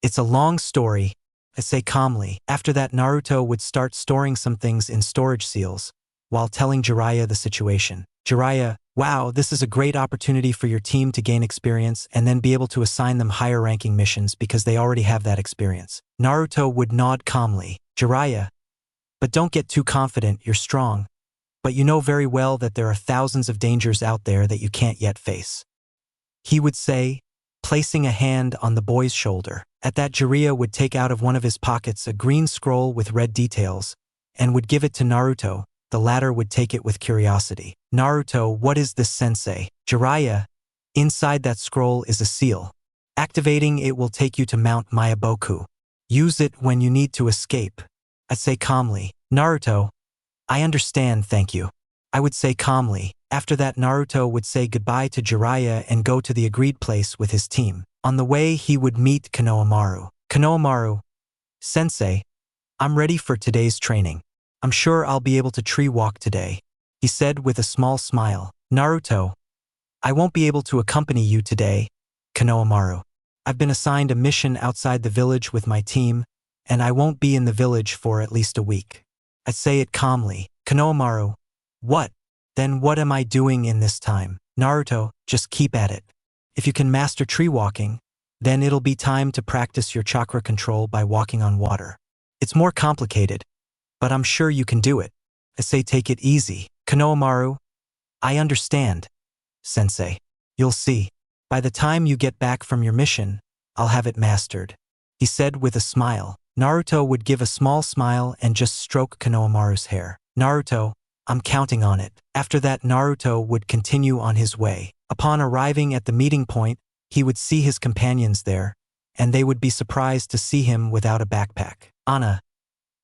it's a long story, I say calmly. After that, Naruto would start storing some things in storage seals, while telling Jiraiya the situation. Jiraiya, wow, this is a great opportunity for your team to gain experience and then be able to assign them higher ranking missions because they already have that experience. Naruto would nod calmly. Jiraiya, but don't get too confident, you're strong. But you know very well that there are thousands of dangers out there that you can't yet face, he would say, placing a hand on the boy's shoulder. At that, Jiraiya would take out of one of his pockets a green scroll with red details and would give it to Naruto. The latter would take it with curiosity. Naruto, what is this, sensei? Jiraiya, inside that scroll is a seal. Activating it will take you to Mount Mayaboku. Use it when you need to escape. I say calmly. Naruto, I understand, thank you. I would say calmly. After that, Naruto would say goodbye to Jiraiya and go to the agreed place with his team. On the way, he would meet Konohamaru. Konohamaru, sensei, I'm ready for today's training. I'm sure I'll be able to tree walk today, he said with a small smile. Naruto, I won't be able to accompany you today, Konohamaru. I've been assigned a mission outside the village with my team, and I won't be in the village for at least a week. I say it calmly. Konohamaru, what? Then what am I doing in this time? Naruto, just keep at it. If you can master tree walking, then it'll be time to practice your chakra control by walking on water. It's more complicated, but I'm sure you can do it. I say take it easy. Konohamaru, I understand, sensei. You'll see. By the time you get back from your mission, I'll have it mastered, he said with a smile. Naruto would give a small smile and just stroke Konohamaru's hair. Naruto, I'm counting on it. After that, Naruto would continue on his way. Upon arriving at the meeting point, he would see his companions there, and they would be surprised to see him without a backpack. Anna,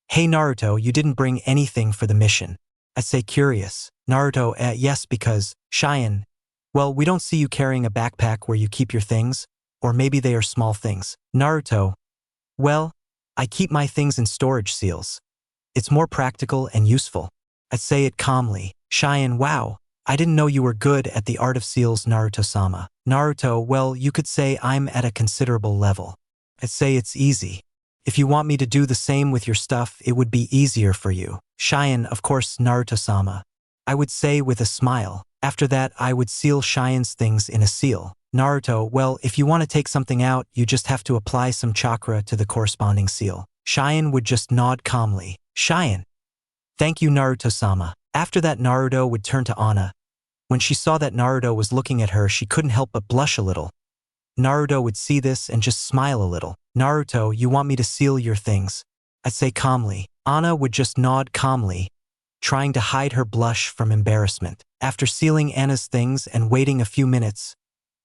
hey Naruto, you didn't bring anything for the mission. I say curious. Naruto, yes, because, Cheyenne, well, we don't see you carrying a backpack where you keep your things, or maybe they are small things. Naruto, well, I keep my things in storage seals. It's more practical and useful. I say it calmly. Cheyenne, wow, I didn't know you were good at the art of seals, Naruto-sama. Naruto, well, you could say I'm at a considerable level. I say it's easy. If you want me to do the same with your stuff, it would be easier for you. Cheyenne, of course, Naruto-sama, I would say with a smile. After that, I would seal Cheyenne's things in a seal. Naruto, well, if you want to take something out, you just have to apply some chakra to the corresponding seal. Cheyenne would just nod calmly. Cheyenne, thank you, Naruto-sama. After that, Naruto would turn to Anna. When she saw that Naruto was looking at her, she couldn't help but blush a little. Naruto would see this and just smile a little. Naruto, you want me to seal your things? I'd say calmly. Anna would just nod calmly, trying to hide her blush from embarrassment. After sealing Anna's things and waiting a few minutes,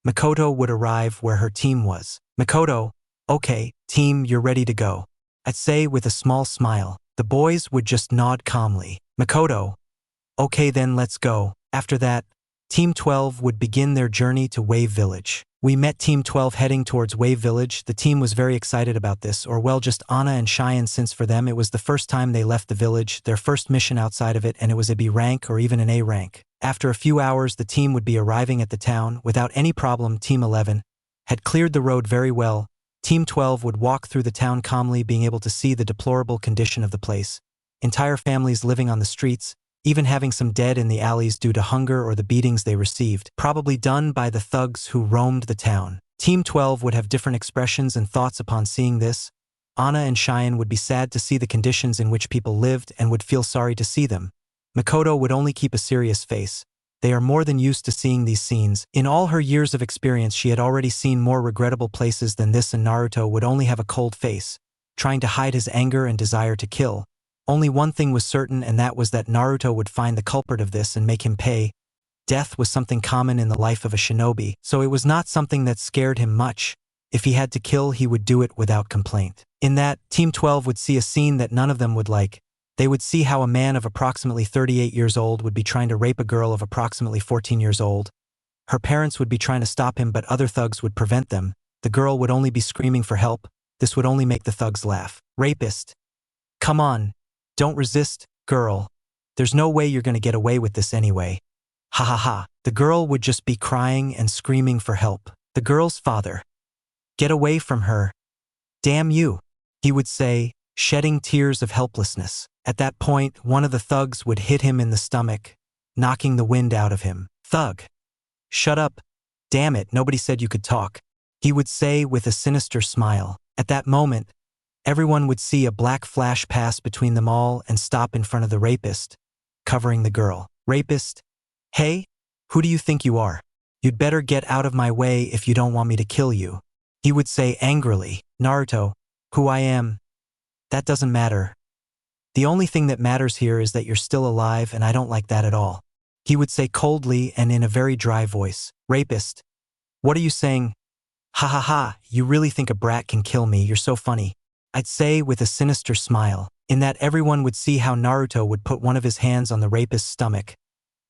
Makoto would arrive where her team was. Makoto, okay, team, you're ready to go. I'd say with a small smile. The boys would just nod calmly. Makoto, okay then let's go. After that, Team 12 would begin their journey to Wave Village. We met Team 12 heading towards Wave Village. The team was very excited about this, or well, just Anna and Cheyenne, since for them it was the first time they left the village, their first mission outside of it, and it was a B rank or even an A rank. After a few hours, the team would be arriving at the town. Without any problem, Team 11 had cleared the road very well. Team 12 would walk through the town calmly, being able to see the deplorable condition of the place. Entire families living on the streets, even having some dead in the alleys due to hunger or the beatings they received, probably done by the thugs who roamed the town. Team 12 would have different expressions and thoughts upon seeing this. Anna and Cheyenne would be sad to see the conditions in which people lived and would feel sorry to see them. Makoto would only keep a serious face. They are more than used to seeing these scenes. In all her years of experience, she had already seen more regrettable places than this, and Naruto would only have a cold face, trying to hide his anger and desire to kill. Only one thing was certain, and that was that Naruto would find the culprit of this and make him pay. Death was something common in the life of a shinobi, so it was not something that scared him much. If he had to kill, he would do it without complaint. In that, Team 12 would see a scene that none of them would like. They would see how a man of approximately 38 years old would be trying to rape a girl of approximately 14 years old. Her parents would be trying to stop him, but other thugs would prevent them. The girl would only be screaming for help. This would only make the thugs laugh. Rapist. Come on. Don't resist, girl. There's no way you're gonna get away with this anyway. Ha ha ha. The girl would just be crying and screaming for help. The girl's father. Get away from her. Damn you, he would say, shedding tears of helplessness. At that point, one of the thugs would hit him in the stomach, knocking the wind out of him. Thug. Shut up. Damn it, nobody said you could talk, he would say with a sinister smile. At that moment, everyone would see a black flash pass between them all and stop in front of the rapist, covering the girl. Rapist? Hey, who do you think you are? You'd better get out of my way if you don't want me to kill you, he would say angrily. Naruto, who I am, that doesn't matter. The only thing that matters here is that you're still alive, and I don't like that at all, he would say coldly and in a very dry voice. Rapist. What are you saying? Ha ha ha, you really think a brat can kill me? You're so funny, I'd say with a sinister smile. In that, everyone would see how Naruto would put one of his hands on the rapist's stomach.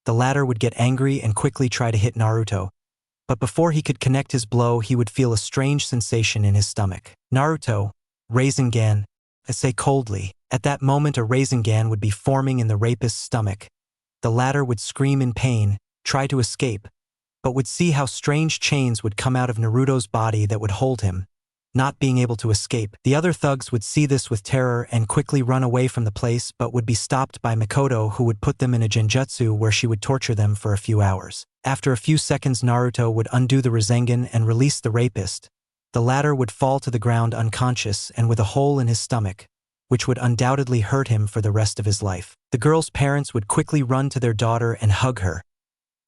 The latter would get angry and quickly try to hit Naruto. But before he could connect his blow, he would feel a strange sensation in his stomach. Naruto, Rasengan, I'd say coldly. At that moment, a Rasengan would be forming in the rapist's stomach. The latter would scream in pain, try to escape, but would see how strange chains would come out of Naruto's body that would hold him, not being able to escape. The other thugs would see this with terror and quickly run away from the place, but would be stopped by Mikoto, who would put them in a genjutsu where she would torture them for a few hours. After a few seconds, Naruto would undo the Rasengan and release the rapist. The latter would fall to the ground unconscious and with a hole in his stomach, which would undoubtedly hurt him for the rest of his life. The girl's parents would quickly run to their daughter and hug her,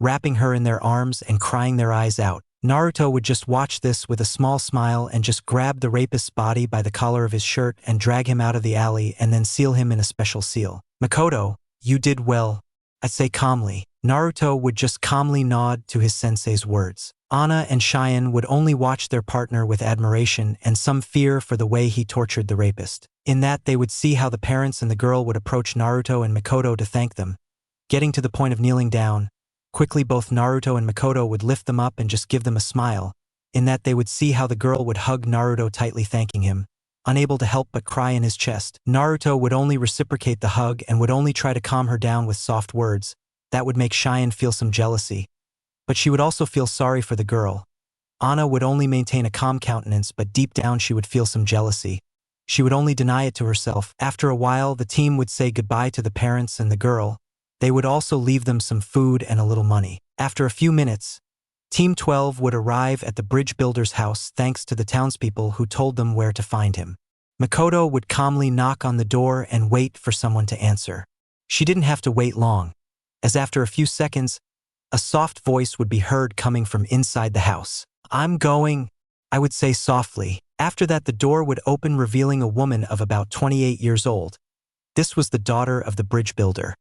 wrapping her in their arms and crying their eyes out. Naruto would just watch this with a small smile and just grab the rapist's body by the collar of his shirt and drag him out of the alley and then seal him in a special seal. Mikoto, you did well, I'd say calmly. Naruto would just calmly nod to his sensei's words. Anna and Cheyenne would only watch their partner with admiration and some fear for the way he tortured the rapist. In that, they would see how the parents and the girl would approach Naruto and Mikoto to thank them. Getting to the point of kneeling down, quickly both Naruto and Mikoto would lift them up and just give them a smile. In that, they would see how the girl would hug Naruto tightly, thanking him, unable to help but cry in his chest. Naruto would only reciprocate the hug and would only try to calm her down with soft words. That would make Cheyenne feel some jealousy, but she would also feel sorry for the girl. Anna would only maintain a calm countenance, but deep down she would feel some jealousy. She would only deny it to herself. After a while, the team would say goodbye to the parents and the girl. They would also leave them some food and a little money. After a few minutes, Team 12 would arrive at the bridge builder's house thanks to the townspeople who told them where to find him. Mikoto would calmly knock on the door and wait for someone to answer. She didn't have to wait long, as after a few seconds, a soft voice would be heard coming from inside the house. I'm going, I would say softly. After that, the door would open, revealing a woman of about 28 years old. This was the daughter of the bridge builder.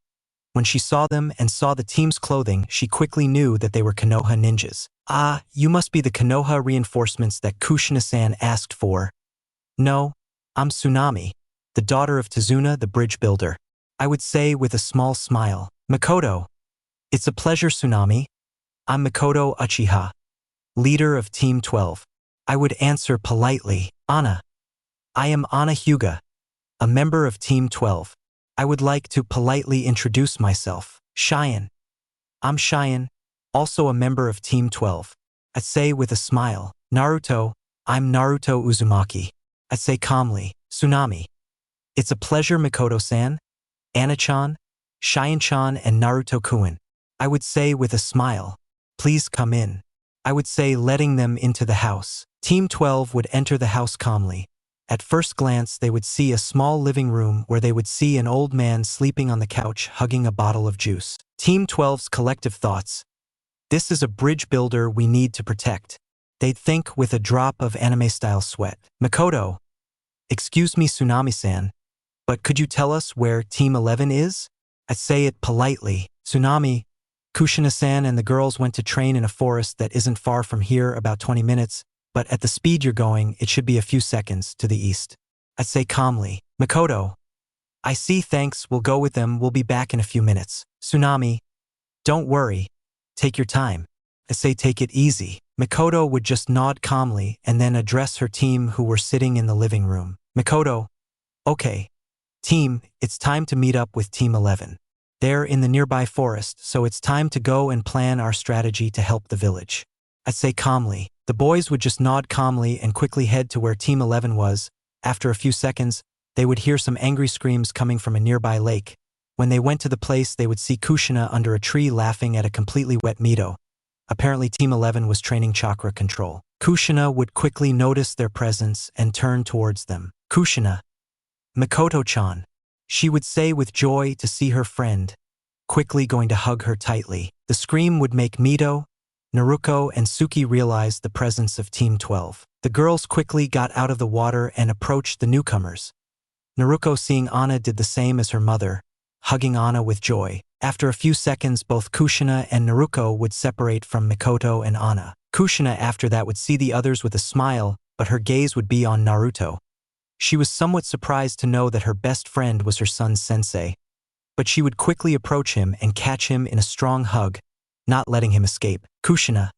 When she saw them and saw the team's clothing, she quickly knew that they were Konoha ninjas. Ah, you must be the Konoha reinforcements that Kushina-san asked for. No, I'm Tsunade, the daughter of Tsunade, the bridge builder, I would say with a small smile. Mikoto. It's a pleasure, Tsunade. I'm Mikoto Uchiha, leader of Team 12. I would answer politely. Anna. I am Anna Hyuga, a member of Team 12. I would like to politely introduce myself. Cheyenne. I'm Cheyenne, also a member of Team 12. I'd say with a smile. Naruto. I'm Naruto Uzumaki. I'd say calmly. Tsunade. It's a pleasure, Mikoto-san, Anna-chan, Cheyenne-chan, and Naruto-kun. I would say with a smile. Please come in. I would say, letting them into the house. Team 12 would enter the house calmly. At first glance, they would see a small living room where they would see an old man sleeping on the couch hugging a bottle of juice. Team 12's collective thoughts. This is a bridge builder we need to protect. They'd think with a drop of anime-style sweat. Makoto. Excuse me, Tsunami-san, but could you tell us where Team 11 is? I'd say it politely. Tsunami, Kushina-san and the girls went to train in a forest that isn't far from here, about 20 minutes, but at the speed you're going, it should be a few seconds to the east. I'd say calmly. Makoto. I see, thanks, we'll go with them, we'll be back in a few minutes. Tsunami. Don't worry. Take your time. I say take it easy. Makoto would just nod calmly and then address her team who were sitting in the living room. Makoto. Okay. Team, it's time to meet up with Team 11. They're in the nearby forest, so it's time to go and plan our strategy to help the village. I'd say calmly. The boys would just nod calmly and quickly head to where Team 11 was. After a few seconds, they would hear some angry screams coming from a nearby lake. When they went to the place, they would see Kushina under a tree laughing at a completely wet Mito. Apparently Team 11 was training chakra control. Kushina would quickly notice their presence and turn towards them. Kushina. Makoto-chan. She would say with joy to see her friend, quickly going to hug her tightly. The scream would make Mito, Naruto, and Suki realize the presence of Team 12. The girls quickly got out of the water and approached the newcomers. Naruto, seeing Anna, did the same as her mother, hugging Anna with joy. After a few seconds, both Kushina and Naruto would separate from Makoto and Anna. Kushina after that would see the others with a smile, but her gaze would be on Naruto. She was somewhat surprised to know that her best friend was her son's sensei, but she would quickly approach him and catch him in a strong hug, not letting him escape. Kushina.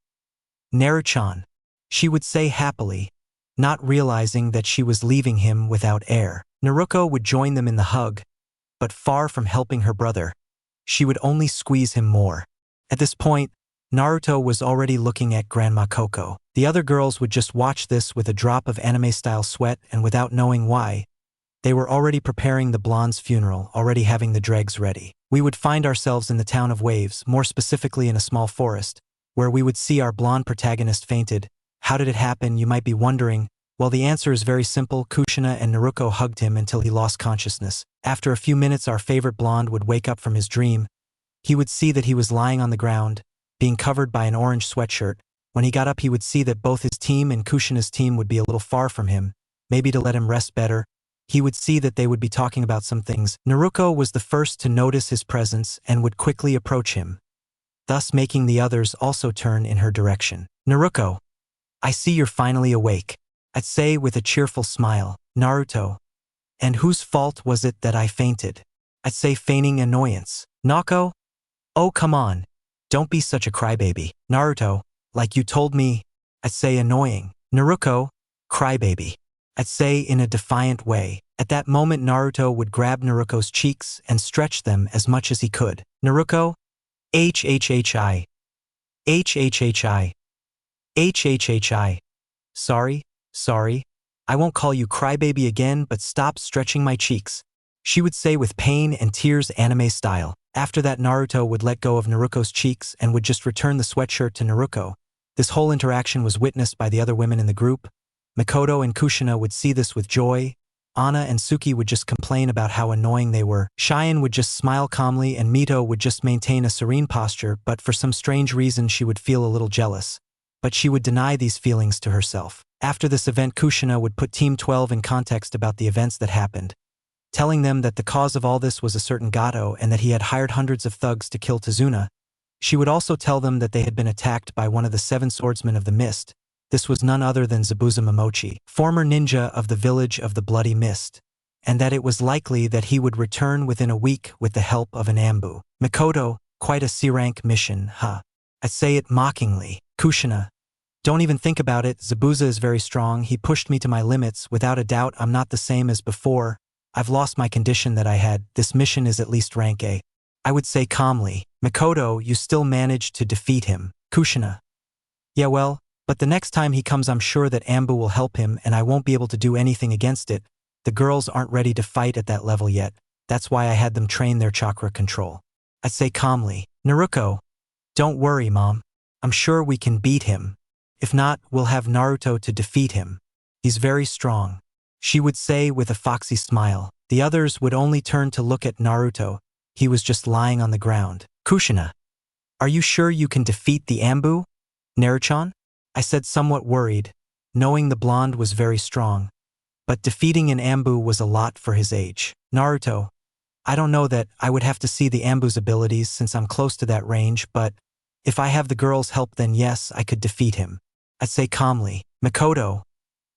Naru-chan. She would say happily, not realizing that she was leaving him without air. Naruto would join them in the hug, but far from helping her brother, she would only squeeze him more. At this point, Naruto was already looking at Grandma Coco. The other girls would just watch this with a drop of anime-style sweat, and without knowing why, they were already preparing the blonde's funeral, already having the dregs ready. We would find ourselves in the town of Waves, more specifically in a small forest, where we would see our blonde protagonist fainted. How did it happen, you might be wondering? Well, the answer is very simple. Kushina and Naruto hugged him until he lost consciousness. After a few minutes, our favorite blonde would wake up from his dream. He would see that he was lying on the ground, being covered by an orange sweatshirt. When he got up, he would see that both his team and Kushina's team would be a little far from him, maybe to let him rest better. He would see that they would be talking about some things. Naruto was the first to notice his presence and would quickly approach him, thus making the others also turn in her direction. Naruto. I see you're finally awake. I'd say with a cheerful smile. Naruto. And whose fault was it that I fainted? I'd say feigning annoyance. Nako? Oh, come on. Don't be such a crybaby. Naruto. Like you told me. I'd say annoying. Naruto. Crybaby. I'd say in a defiant way. At that moment, Naruto would grab Naruto's cheeks and stretch them as much as he could. Naruto? HHHI. HHHI. HHHI. Sorry. I won't call you crybaby again, but stop stretching my cheeks. She would say with pain and tears, anime style. After that, Naruto would let go of Naruto's cheeks and would just return the sweatshirt to Naruto. This whole interaction was witnessed by the other women in the group. Makoto and Kushina would see this with joy. Anna and Suki would just complain about how annoying they were. Cheyenne would just smile calmly, and Mito would just maintain a serene posture, but for some strange reason she would feel a little jealous. But she would deny these feelings to herself. After this event, Kushina would put Team 12 in context about the events that happened, telling them that the cause of all this was a certain Gato and that he had hired hundreds of thugs to kill Tsunade. She would also tell them that they had been attacked by one of the 7 swordsmen of the mist. This was none other than Zabuza Momochi, former ninja of the village of the Bloody Mist, and that it was likely that he would return within a week with the help of an Ambu. Makoto, quite a C-rank mission, huh? I say it mockingly. Kushina. Don't even think about it, Zabuza is very strong, he pushed me to my limits, without a doubt I'm not the same as before, I've lost my condition that I had, this mission is at least rank A. I would say calmly. Makoto, you still managed to defeat him. Kushina. Yeah, well, but the next time he comes I'm sure that Ambu will help him and I won't be able to do anything against it. The girls aren't ready to fight at that level yet. That's why I had them train their chakra control. I say calmly. Naruto. Don't worry, Mom. I'm sure we can beat him. If not, we'll have Naruto to defeat him. He's very strong. she would say with a foxy smile. The others would only turn to look at Naruto. He was just lying on the ground. Kushina, are you sure you can defeat the Ambu? Naruchan? I said, somewhat worried, knowing the blonde was very strong. But defeating an Ambu was a lot for his age. Naruto, I don't know that I would have to see the Ambu's abilities since I'm close to that range, but if I have the girl's help then yes, I could defeat him. I'd say calmly, Makoto,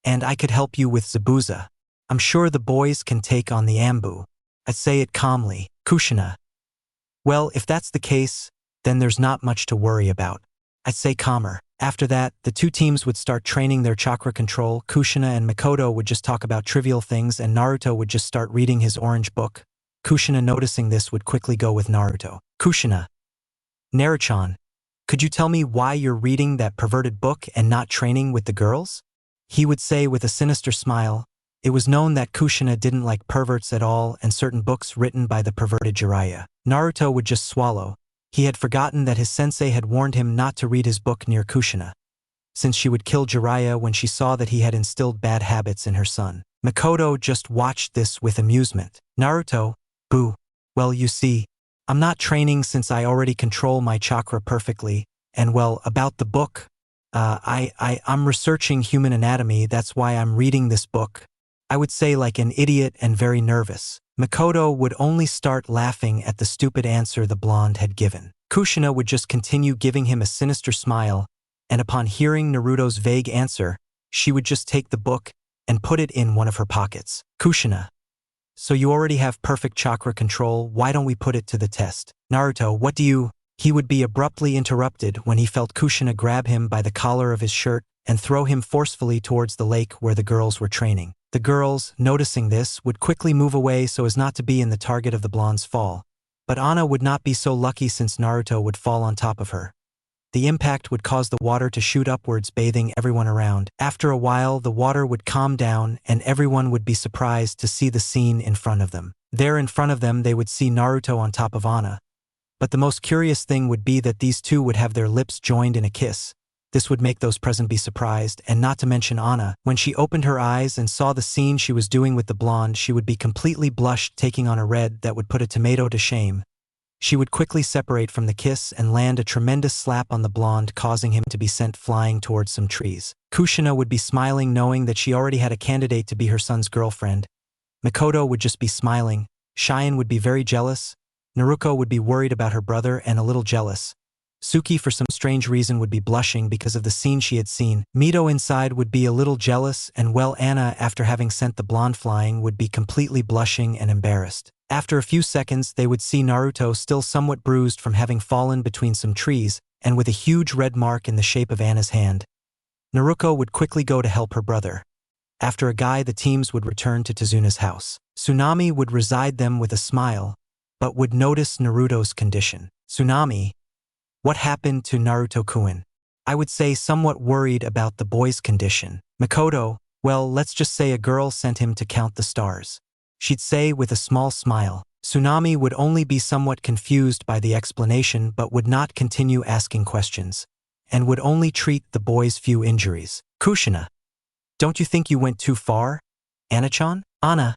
and I could help you with Zabuza. I'm sure the boys can take on the Ambu. I'd say it calmly, Kushina. Well, if that's the case, then there's not much to worry about. I'd say calmer. After that, the two teams would start training their chakra control. Kushina and Makoto would just talk about trivial things and Naruto would just start reading his orange book. Kushina, noticing this, would quickly go with Naruto. Kushina. Naruchan, could you tell me why you're reading that perverted book and not training with the girls? He would say with a sinister smile. It was known that Kushina didn't like perverts at all and certain books written by the perverted Jiraiya. Naruto would just swallow. He had forgotten that his sensei had warned him not to read his book near Kushina, since she would kill Jiraiya when she saw that he had instilled bad habits in her son. Makoto just watched this with amusement. Naruto, boo. Well, you see, I'm not training since I already control my chakra perfectly, and well, about the book, I'm researching human anatomy, that's why I'm reading this book. I would say like an idiot and very nervous. Makoto would only start laughing at the stupid answer the blonde had given. Kushina would just continue giving him a sinister smile, and upon hearing Naruto's vague answer, she would just take the book and put it in one of her pockets. Kushina, so you already have perfect chakra control, why don't we put it to the test? Naruto, what do you… He would be abruptly interrupted when he felt Kushina grab him by the collar of his shirt and throw him forcefully towards the lake where the girls were training. The girls, noticing this, would quickly move away so as not to be in the target of the blonde's fall. But Anna would not be so lucky since Naruto would fall on top of her. The impact would cause the water to shoot upwards, bathing everyone around. After a while, the water would calm down and everyone would be surprised to see the scene in front of them. There in front of them, they would see Naruto on top of Anna. But the most curious thing would be that these two would have their lips joined in a kiss. This would make those present be surprised, and not to mention Anna. When she opened her eyes and saw the scene she was doing with the blonde, she would be completely blushed, taking on a red that would put a tomato to shame. She would quickly separate from the kiss and land a tremendous slap on the blonde, causing him to be sent flying towards some trees. Kushina would be smiling, knowing that she already had a candidate to be her son's girlfriend. Makoto would just be smiling. Cheyenne would be very jealous. Naruko would be worried about her brother and a little jealous. Suki, for some strange reason, would be blushing because of the scene she had seen. Mito inside would be a little jealous, and well, Anna, after having sent the blonde flying, would be completely blushing and embarrassed. After a few seconds, they would see Naruto still somewhat bruised from having fallen between some trees, and with a huge red mark in the shape of Anna's hand. Naruko would quickly go to help her brother. After a guy, the teams would return to Tsunade's house. Tsunade would reside them with a smile, but would notice Naruto's condition. Tsunade, what happened to Naruto-kun? I would say somewhat worried about the boy's condition. Makoto, well, let's just say a girl sent him to count the stars. She'd say with a small smile. Tsunade would only be somewhat confused by the explanation but would not continue asking questions, and would only treat the boy's few injuries. Kushina, don't you think you went too far? Anna-chan? Anna,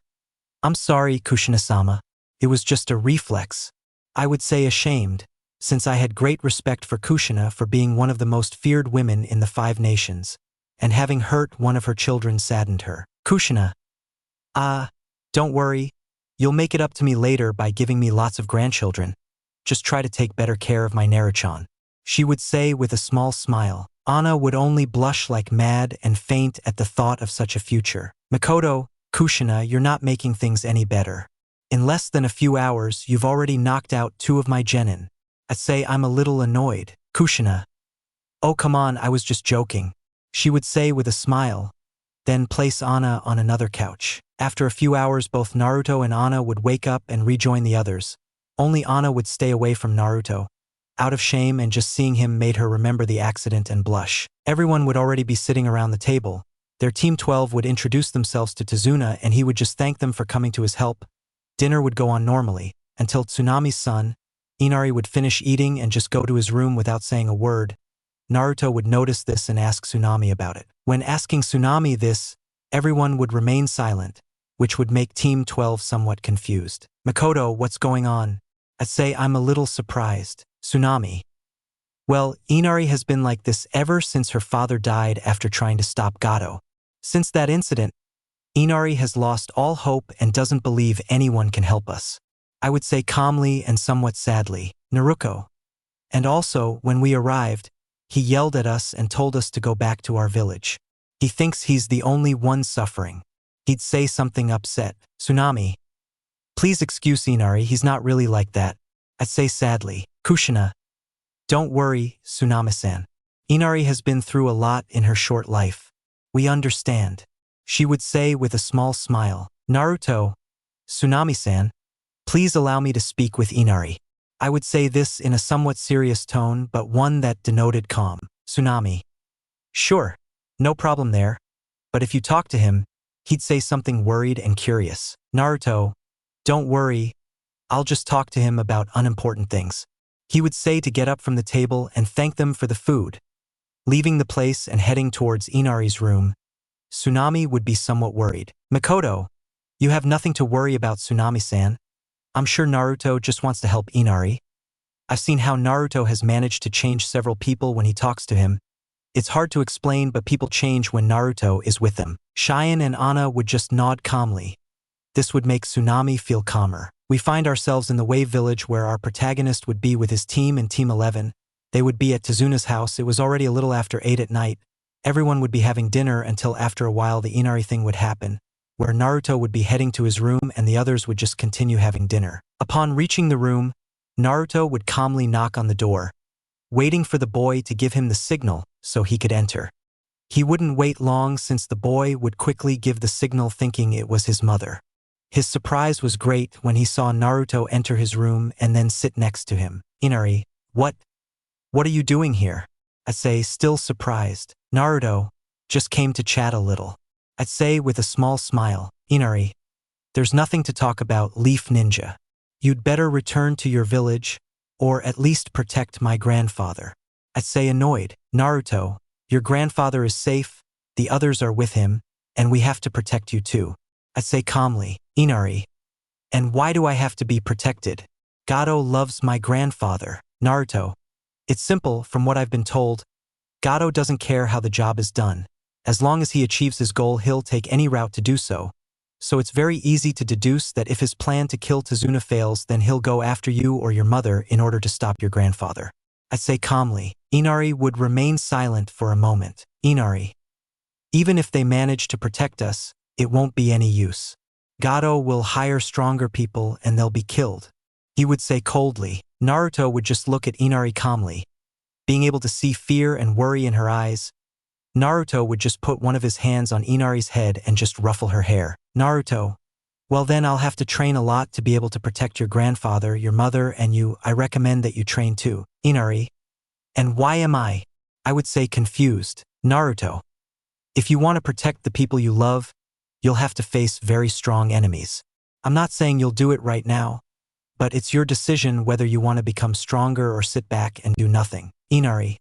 I'm sorry, Kushina-sama. It was just a reflex. I would say ashamed, since I had great respect for Kushina for being one of the most feared women in the 5 nations, and having hurt one of her children saddened her. Kushina, don't worry. You'll make it up to me later by giving me lots of grandchildren. Just try to take better care of my Naruchan. She would say with a small smile. Anna would only blush like mad and faint at the thought of such a future. Makoto, Kushina, you're not making things any better. In less than a few hours, you've already knocked out 2 of my genin. I'd say I'm a little annoyed. Kushina, oh come on, I was just joking. She would say with a smile, then place Anna on another couch. After a few hours, both Naruto and Anna would wake up and rejoin the others. Only Anna would stay away from Naruto. Out of shame, and just seeing him made her remember the accident and blush. Everyone would already be sitting around the table. Their Team 12 would introduce themselves to Tsunade and he would just thank them for coming to his help. Dinner would go on normally, until Tsunade's son, Inari, would finish eating and just go to his room without saying a word. Naruto would notice this and ask Tsunade about it. When asking Tsunade this, Everyone would remain silent, which would make Team 12 somewhat confused. Makoto, what's going on? I'd say I'm a little surprised. Tsunade. Well, Inari has been like this ever since her father died after trying to stop Gato. Since that incident, Inari has lost all hope and doesn't believe anyone can help us. I would say calmly and somewhat sadly, Naruto. And also, when we arrived, he yelled at us and told us to go back to our village. He thinks he's the only one suffering. He'd say something upset. Tsunade. Please excuse Inari, he's not really like that. I'd say sadly, Kushina. Don't worry, Tsunade-san. Inari has been through a lot in her short life. We understand. She would say with a small smile. Naruto. Tsunade-san. Please allow me to speak with Inari. I would say this in a somewhat serious tone, but one that denoted calm. Tsunade. Sure. No problem there. But if you talk to him, he'd say something worried and curious. Naruto. Don't worry. I'll just talk to him about unimportant things. He would say to get up from the table and thank them for the food. Leaving the place and heading towards Inari's room, Tsunade would be somewhat worried. Makoto, you have nothing to worry about, Tsunade-san. I'm sure Naruto just wants to help Inari. I've seen how Naruto has managed to change several people when he talks to him. It's hard to explain, but people change when Naruto is with them. Cheyenne and Anna would just nod calmly. This would make Tsunade feel calmer. We find ourselves in the Wave Village where our protagonist would be with his team and Team 11. They would be at Tsunade's house. It was already a little after 8 at night. Everyone would be having dinner until after a while the Inari thing would happen, where Naruto would be heading to his room and the others would just continue having dinner. Upon reaching the room, Naruto would calmly knock on the door, waiting for the boy to give him the signal so he could enter. He wouldn't wait long since the boy would quickly give the signal thinking it was his mother. His surprise was great when he saw Naruto enter his room and then sit next to him. Inari, what are you doing here? I'd say, still surprised. Naruto, just came to chat a little. I'd say with a small smile. Inari, there's nothing to talk about, Leaf Ninja. You'd better return to your village, or at least protect my grandfather. I'd say annoyed. Naruto, your grandfather is safe, the others are with him, and we have to protect you too. I'd say calmly. Inari, and why do I have to be protected? Gato loves my grandfather. Naruto, it's simple, from what I've been told. Gato doesn't care how the job is done. As long as he achieves his goal, he'll take any route to do so. So it's very easy to deduce that if his plan to kill Tsunade fails, then he'll go after you or your mother in order to stop your grandfather. I'd say calmly. Inari would remain silent for a moment. Inari, even if they manage to protect us, it won't be any use. Gato will hire stronger people and they'll be killed. He would say coldly. Naruto would just look at Inari calmly. Being able to see fear and worry in her eyes, Naruto would just put one of his hands on Inari's head and just ruffle her hair. Naruto, well then I'll have to train a lot to be able to protect your grandfather, your mother, and you. I recommend that you train too. Inari, and why am I would say confused. Naruto, if you want to protect the people you love, you'll have to face very strong enemies. I'm not saying you'll do it right now, but it's your decision whether you want to become stronger or sit back and do nothing. Inari,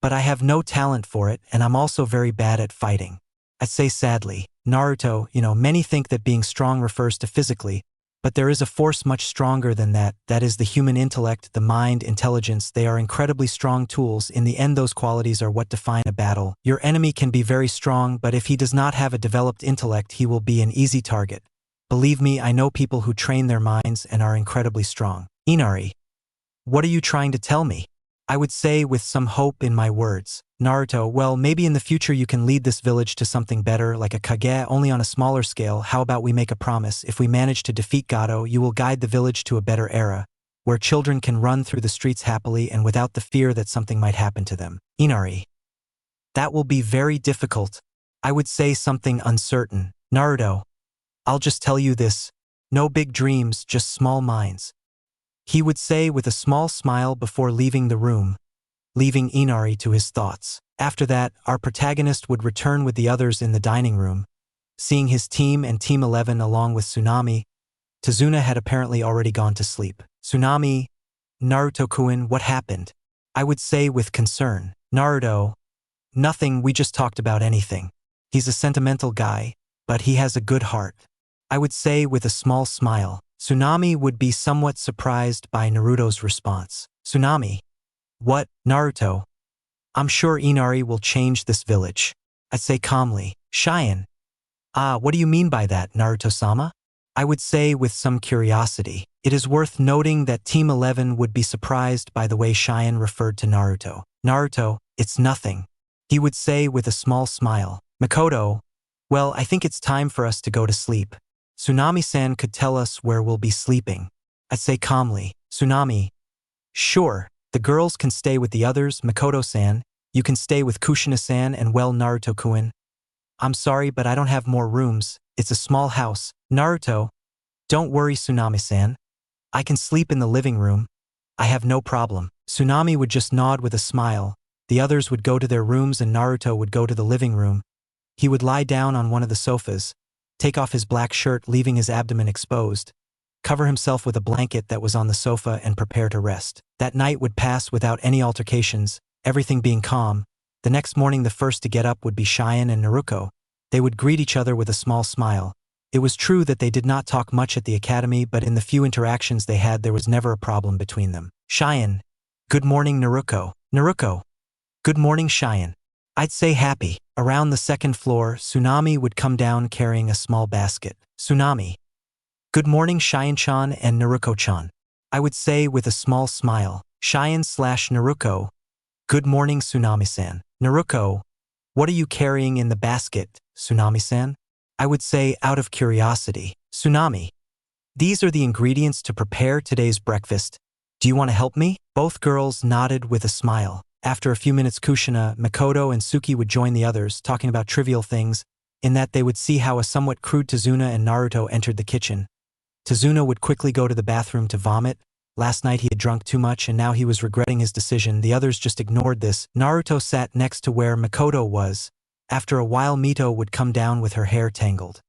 but I have no talent for it and I'm also very bad at fighting. I'd say sadly. Naruto, many think that being strong refers to physically, but there is a force much stronger than that. That is the human intellect, the mind, intelligence. They are incredibly strong tools. In the end, those qualities are what define a battle. Your enemy can be very strong, but if he does not have a developed intellect, he will be an easy target. Believe me, I know people who train their minds and are incredibly strong. Inari, what are you trying to tell me? I would say with some hope in my words. Naruto, well, maybe in the future you can lead this village to something better, like a Kage, only on a smaller scale. How about we make a promise? If we manage to defeat Gato, you will guide the village to a better era, where children can run through the streets happily and without the fear that something might happen to them. Inari, that will be very difficult. I would say something uncertain. Naruto, I'll just tell you this. No big dreams, just small minds. He would say with a small smile before leaving the room, leaving Inari to his thoughts. After that, our protagonist would return with the others in the dining room. Seeing his team and Team 11 along with Tsunade, Tsunade had apparently already gone to sleep. Tsunade, Naruto-kun, what happened? I would say with concern. Naruto, nothing, we just talked about anything. He's a sentimental guy. but he has a good heart. I would say with a small smile. Tsunade would be somewhat surprised by Naruto's response. Tsunade. What, Naruto? I'm sure Inari will change this village. I'd say calmly. Cheyenne. What do you mean by that, Naruto-sama? I would say with some curiosity. It is worth noting that Team 11 would be surprised by the way Cheyenne referred to Naruto. Naruto, it's nothing. He would say with a small smile. Makoto, well, I think it's time for us to go to sleep. Tsunade-san could tell us where we'll be sleeping. I'd say calmly. Tsunade. Sure, the girls can stay with the others, Makoto-san. You can stay with Kushina-san and well, Naruto-kun. I'm sorry, but I don't have more rooms. It's a small house. Naruto. Don't worry, Tsunade-san. I can sleep in the living room. I have no problem. Tsunade would just nod with a smile. The others would go to their rooms and Naruto would go to the living room. He would lie down on one of the sofas, take off his black shirt leaving his abdomen exposed, cover himself with a blanket that was on the sofa and prepare to rest. That night would pass without any altercations, everything being calm. The next morning the first to get up would be Cheyenne and Naruto. They would greet each other with a small smile. It was true that they did not talk much at the academy, but in the few interactions they had there was never a problem between them. Cheyenne. Good morning, Naruto. Naruto. Good morning, Cheyenne. I'd say happy. Around the second floor, Tsunade would come down carrying a small basket. Tsunade. Good morning, Cheyenne-chan and Naruto-chan. I would say with a small smile. Cheyenne/Naruto. Good morning, Tsunade-san. Naruto. What are you carrying in the basket, Tsunade-san? I would say out of curiosity. Tsunade. These are the ingredients to prepare today's breakfast. Do you want to help me? Both girls nodded with a smile. After a few minutes Kushina, Makoto and Suki would join the others, talking about trivial things, in that they would see how a somewhat crude Tsunade and Naruto entered the kitchen. Tsunade would quickly go to the bathroom to vomit. Last night he had drunk too much and now he was regretting his decision. The others just ignored this. Naruto sat next to where Makoto was. After a while Mito would come down with her hair tangled.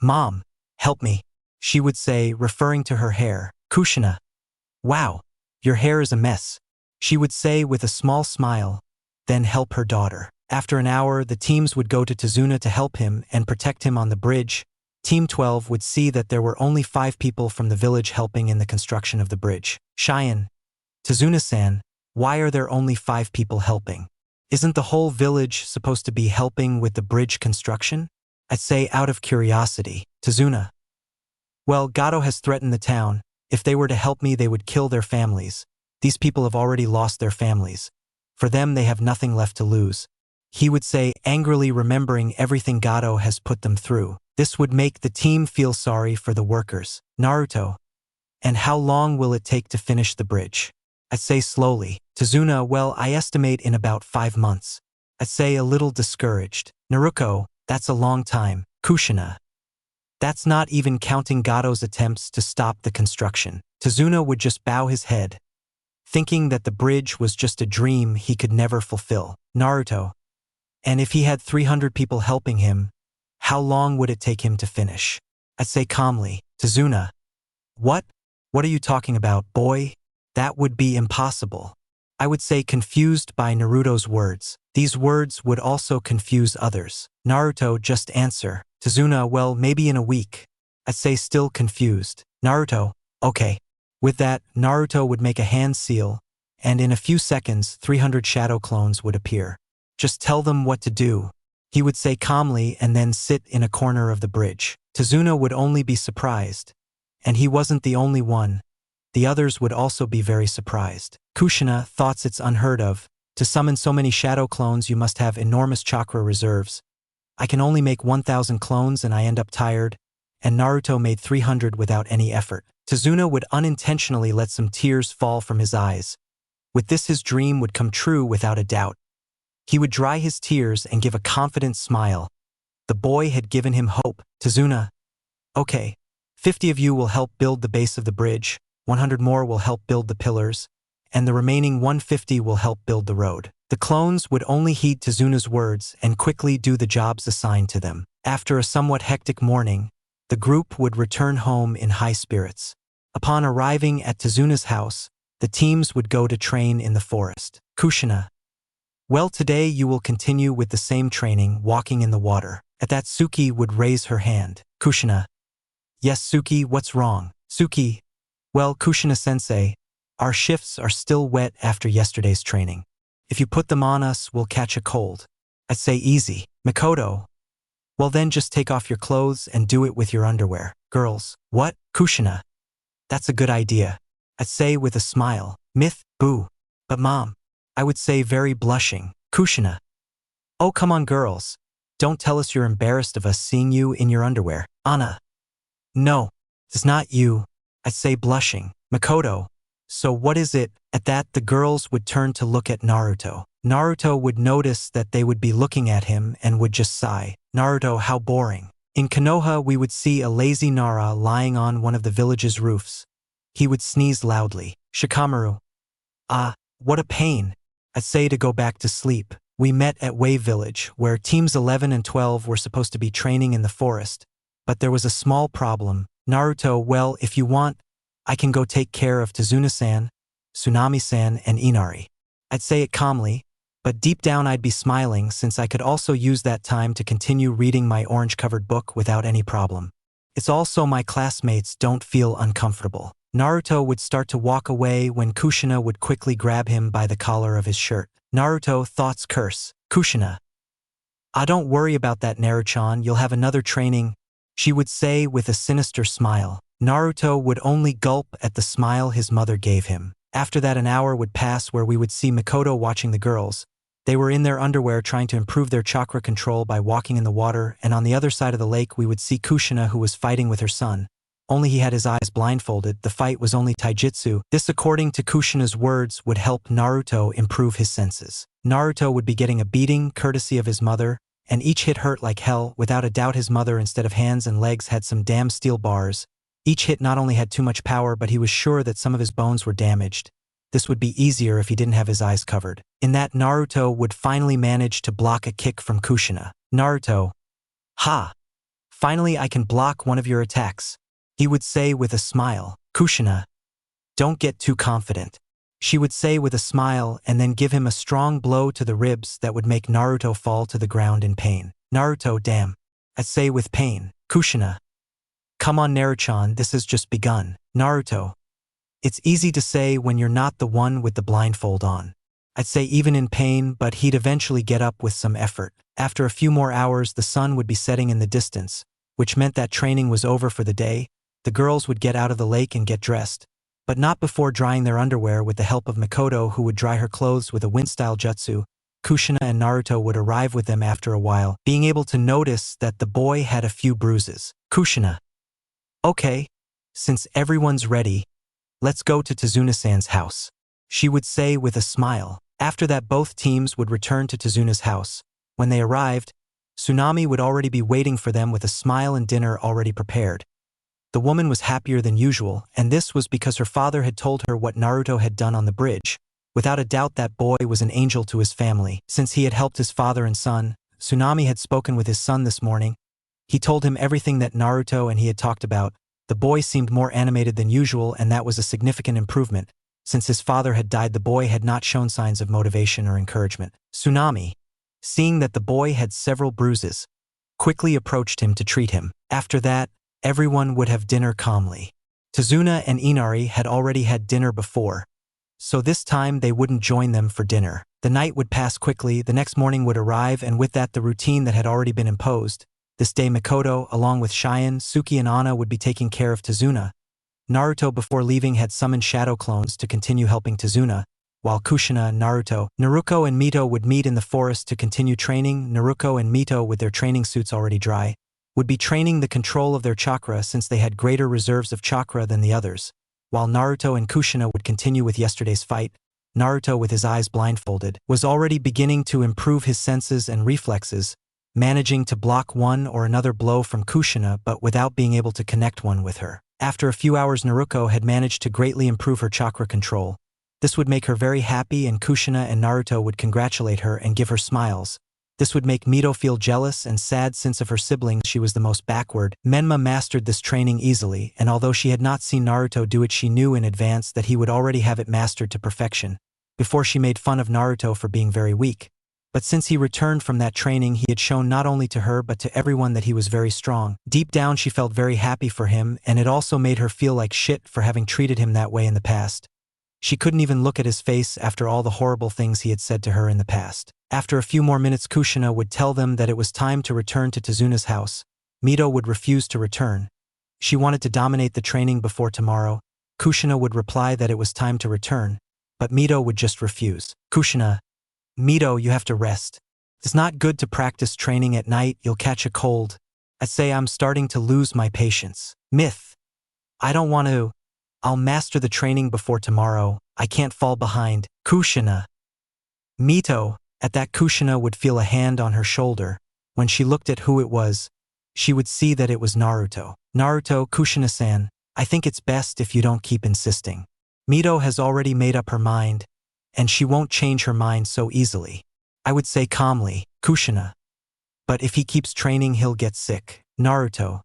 Mom, help me, she would say, referring to her hair. Kushina. Wow, your hair is a mess, she would say with a small smile, then help her daughter. After an hour, the teams would go to Tsunade to help him and protect him on the bridge. Team 12 would see that there were only 5 people from the village helping in the construction of the bridge. Cheyenne. Tsunade-san, why are there only 5 people helping? Isn't the whole village supposed to be helping with the bridge construction? I'd say out of curiosity. Tsunade. Well, Gato has threatened the town. If they were to help me, they would kill their families. These people have already lost their families. For them, they have nothing left to lose. He would say, angrily remembering everything Gato has put them through. This would make the team feel sorry for the workers. Naruto. And how long will it take to finish the bridge? I'd say slowly. Tsunade, well, I estimate in about 5 months. I'd say a little discouraged. Naruto, that's a long time. Kushina. That's not even counting Gato's attempts to stop the construction. Tsunade would just bow his head, thinking that the bridge was just a dream he could never fulfill. Naruto. And if he had 300 people helping him, how long would it take him to finish? I'd say calmly. Tsunade. What? What are you talking about, boy? That would be impossible. I would say, confused by Naruto's words. These words would also confuse others. Naruto, just answer. Tsunade, well, maybe in a week. I'd say, still confused. Naruto. Okay. With that, Naruto would make a hand seal, and in a few seconds 300 shadow clones would appear. Just tell them what to do, he would say calmly, and then sit in a corner of the bridge. Tsunade would only be surprised. And he wasn't the only one. The others would also be very surprised. Kushina thought it's unheard of. To summon so many shadow clones you must have enormous chakra reserves. I can only make 1,000 clones and I end up tired, and Naruto made 300 without any effort. Tsunade would unintentionally let some tears fall from his eyes. With this his dream would come true without a doubt. He would dry his tears and give a confident smile. The boy had given him hope. Tsunade. Okay, 50 of you will help build the base of the bridge, 100 more will help build the pillars, and the remaining 150 will help build the road. The clones would only heed Tsunade's words and quickly do the jobs assigned to them. After a somewhat hectic morning, the group would return home in high spirits. Upon arriving at Tsunade's house, the teams would go to train in the forest. Kushina. Well, today you will continue with the same training, walking in the water. At that, Suki would raise her hand. Kushina. Yes, Suki, what's wrong? Suki. Well, Kushina-sensei, our shifts are still wet after yesterday's training. If you put them on us, we'll catch a cold. I'd say easy. Makoto. Well then just take off your clothes and do it with your underwear. Girls. What? Kushina. That's a good idea. I'd say with a smile. Myth. Boo. But mom. I would say very blushing. Kushina. Oh, come on, girls. Don't tell us you're embarrassed of us seeing you in your underwear. Anna. No. It's not you. I'd say blushing. Makoto. So what is it? At that, the girls would turn to look at Naruto. Naruto would notice that they would be looking at him and would just sigh. Naruto, how boring. In Konoha, we would see a lazy Nara lying on one of the village's roofs. He would sneeze loudly. Shikamaru. Ah, what a pain. I'd say to go back to sleep. We met at Wave Village, where teams 11 and 12 were supposed to be training in the forest. But there was a small problem. Naruto, well, if you want, I can go take care of Tsunade-san, Tsunami-san, and Inari. I'd say it calmly, but deep down I'd be smiling since I could also use that time to continue reading my orange-covered book without any problem. It's also my classmates don't feel uncomfortable. Naruto would start to walk away when Kushina would quickly grab him by the collar of his shirt. Naruto, thoughts curse. Kushina. Ah, don't worry about that, Naruto-chan, you'll have another training, she would say with a sinister smile. Naruto would only gulp at the smile his mother gave him. After that, an hour would pass where we would see Makoto watching the girls. They were in their underwear trying to improve their chakra control by walking in the water, and on the other side of the lake we would see Kushina, who was fighting with her son. Only he had his eyes blindfolded. The fight was only taijutsu. This, according to Kushina's words, would help Naruto improve his senses. Naruto would be getting a beating courtesy of his mother, and each hit hurt like hell. Without a doubt his mother, instead of hands and legs, had some damn steel bars. Each hit not only had too much power, but he was sure that some of his bones were damaged. This would be easier if he didn't have his eyes covered. In that, Naruto would finally manage to block a kick from Kushina. Naruto. Ha! Finally I can block one of your attacks, he would say with a smile. Kushina. Don't get too confident, she would say with a smile, and then give him a strong blow to the ribs that would make Naruto fall to the ground in pain. Naruto, damn. I'd say with pain. Kushina. Come on, Naruto-chan, this has just begun. Naruto. It's easy to say when you're not the one with the blindfold on. I'd say even in pain, but he'd eventually get up with some effort. After a few more hours, the sun would be setting in the distance, which meant that training was over for the day. The girls would get out of the lake and get dressed, but not before drying their underwear with the help of Makoto, who would dry her clothes with a wind-style jutsu. Kushina and Naruto would arrive with them after a while, being able to notice that the boy had a few bruises. Kushina. Okay, since everyone's ready, let's go to Tsunade-san's house, she would say with a smile. After that, both teams would return to Tsunade's house. When they arrived, Tsunami would already be waiting for them with a smile and dinner already prepared. The woman was happier than usual, and this was because her father had told her what Naruto had done on the bridge. Without a doubt, that boy was an angel to his family. Since he had helped his father and son, Tsunami had spoken with his son this morning. He told him everything that Naruto and he had talked about. The boy seemed more animated than usual, and that was a significant improvement. Since his father had died, the boy had not shown signs of motivation or encouragement. Tsunami, seeing that the boy had several bruises, quickly approached him to treat him. After that, everyone would have dinner calmly. Tsunade and Inari had already had dinner before, so this time they wouldn't join them for dinner. The night would pass quickly, the next morning would arrive, and with that the routine that had already been imposed. This day Makoto, along with Cheyenne, Suki and Anna, would be taking care of Tsunade. Naruto, before leaving, had summoned shadow clones to continue helping Tsunade, while Kushina, Naruto, Naruko and Mito would meet in the forest to continue training. Naruko and Mito, with their training suits already dry, would be training the control of their chakra since they had greater reserves of chakra than the others, while Naruto and Kushina would continue with yesterday's fight. Naruto, with his eyes blindfolded, was already beginning to improve his senses and reflexes, managing to block one or another blow from Kushina but without being able to connect one with her. After a few hours, Naruko had managed to greatly improve her chakra control. This would make her very happy, and Kushina and Naruto would congratulate her and give her smiles. This would make Mito feel jealous and sad since of her siblings she was the most backward. Menma mastered this training easily, and although she had not seen Naruto do it, she knew in advance that he would already have it mastered to perfection. Before, she made fun of Naruto for being very weak. But since he returned from that training, he had shown not only to her but to everyone that he was very strong. Deep down she felt very happy for him, and it also made her feel like shit for having treated him that way in the past. She couldn't even look at his face after all the horrible things he had said to her in the past. After a few more minutes, Kushina would tell them that it was time to return to Tsunade's house. Mito would refuse to return. She wanted to dominate the training before tomorrow. Kushina would reply that it was time to return, but Mito would just refuse. Kushina, Mito, you have to rest. It's not good to practice training at night, you'll catch a cold. I'd say I'm starting to lose my patience. Myth. I don't want to. I'll master the training before tomorrow. I can't fall behind. Kushina. Mito. At that, Kushina would feel a hand on her shoulder. When she looked at who it was, she would see that it was Naruto. Naruto, Kushina-san, I think it's best if you don't keep insisting. Mito has already made up her mind, and she won't change her mind so easily. I would say calmly, Kushina. But if he keeps training, he'll get sick. Naruto.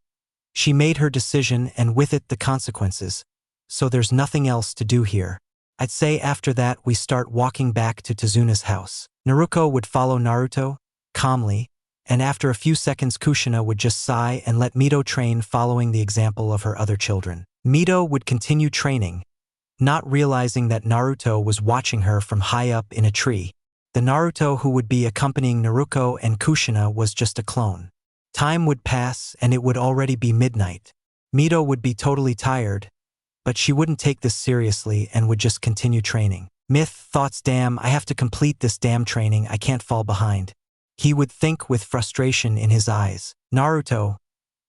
She made her decision and with it the consequences, so there's nothing else to do here. I'd say after that we start walking back to Tsunade's house. Naruto would follow Naruto, calmly, and after a few seconds Kushina would just sigh and let Mito train following the example of her other children. Mito would continue training, not realizing that Naruto was watching her from high up in a tree. The Naruto who would be accompanying Naruto and Kushina was just a clone. Time would pass and it would already be midnight. Mito would be totally tired, but she wouldn't take this seriously and would just continue training. Myth, thoughts, damn, I have to complete this damn training, I can't fall behind. He would think with frustration in his eyes. Naruto,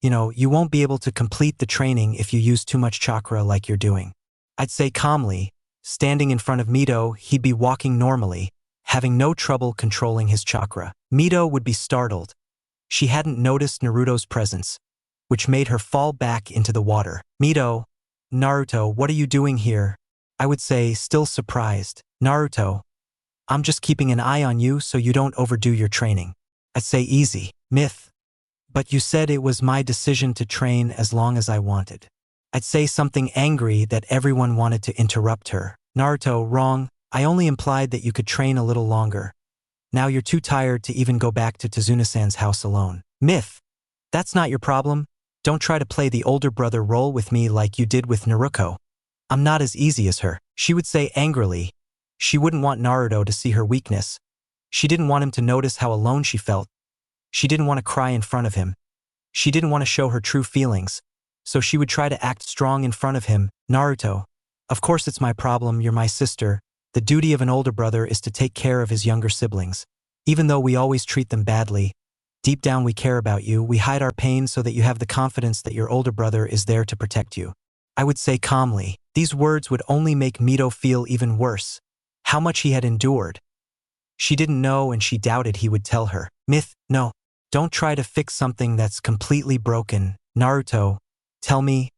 you won't be able to complete the training if you use too much chakra like you're doing. I'd say calmly, standing in front of Mito, he'd be walking normally, having no trouble controlling his chakra. Mito would be startled. She hadn't noticed Naruto's presence, which made her fall back into the water. Mito, Naruto, what are you doing here? I would say, still surprised. Naruto, I'm just keeping an eye on you so you don't overdo your training. I'd say easy. Myth. But you said it was my decision to train as long as I wanted. I'd say something angry that everyone wanted to interrupt her. Naruto, wrong. I only implied that you could train a little longer. Now you're too tired to even go back to Tsunade-san's house alone. Myth. That's not your problem. Don't try to play the older brother role with me like you did with Naruto. I'm not as easy as her. She would say angrily. She wouldn't want Naruto to see her weakness. She didn't want him to notice how alone she felt. She didn't want to cry in front of him. She didn't want to show her true feelings. So she would try to act strong in front of him. Naruto, of course it's my problem, you're my sister. The duty of an older brother is to take care of his younger siblings. Even though we always treat them badly, deep down we care about you, we hide our pain so that you have the confidence that your older brother is there to protect you. I would say calmly. These words would only make Mito feel even worse. How much he had endured. She didn't know and she doubted he would tell her. Myth, no. Don't try to fix something that's completely broken. Naruto, tell me,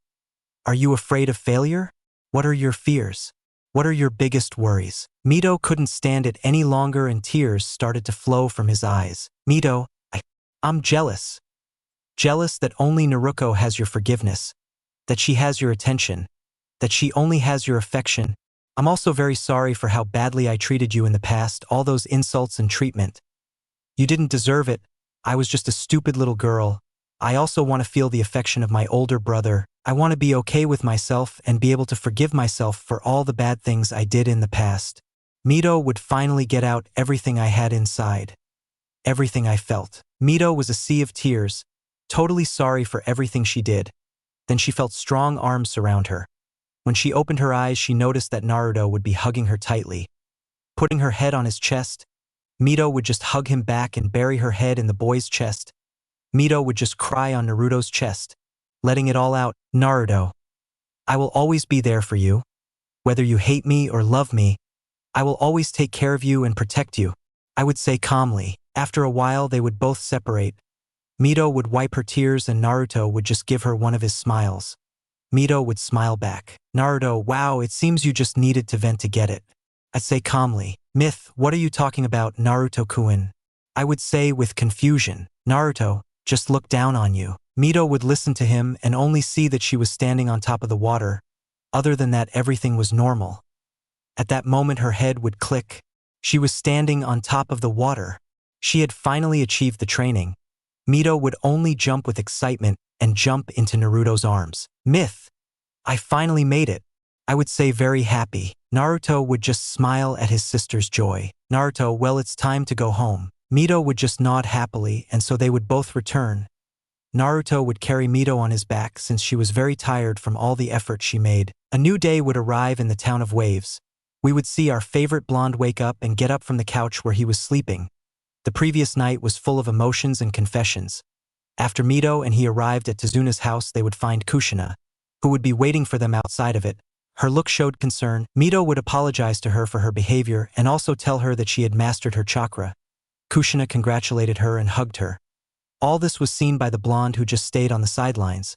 are you afraid of failure? What are your fears? What are your biggest worries? Mito couldn't stand it any longer and tears started to flow from his eyes. Mito, I'm jealous. Jealous that only Naruto has your forgiveness, that she has your attention, that she only has your affection. I'm also very sorry for how badly I treated you in the past, all those insults and treatment. You didn't deserve it. I was just a stupid little girl. I also want to feel the affection of my older brother. I want to be okay with myself and be able to forgive myself for all the bad things I did in the past. Mito would finally get out everything I had inside. Everything I felt. Mito was a sea of tears, totally sorry for everything she did. Then she felt strong arms surround her. When she opened her eyes, she noticed that Naruto would be hugging her tightly. Putting her head on his chest, Mito would just hug him back and bury her head in the boy's chest. Mito would just cry on Naruto's chest, letting it all out. Naruto, I will always be there for you. Whether you hate me or love me, I will always take care of you and protect you. I would say calmly. After a while, they would both separate. Mito would wipe her tears and Naruto would just give her one of his smiles. Mito would smile back. Naruto, wow, it seems you just needed to vent to get it. I'd say calmly. Myth, what are you talking about, Naruto-kun? I would say with confusion. Naruto, just look down on you. Mito would listen to him and only see that she was standing on top of the water. Other than that, everything was normal. At that moment, her head would click. She was standing on top of the water. She had finally achieved the training. Mito would only jump with excitement and jump into Naruto's arms. Myth! I finally made it. I would say very happy. Naruto would just smile at his sister's joy. Naruto, well, it's time to go home. Mito would just nod happily, and so they would both return. Naruto would carry Mito on his back since she was very tired from all the effort she made. A new day would arrive in the town of Waves. We would see our favorite blonde wake up and get up from the couch where he was sleeping. The previous night was full of emotions and confessions. After Mito and he arrived at Tsunade's house, they would find Kushina, who would be waiting for them outside of it. Her look showed concern. Mito would apologize to her for her behavior and also tell her that she had mastered her chakra. Kushina congratulated her and hugged her. All this was seen by the blonde who just stayed on the sidelines.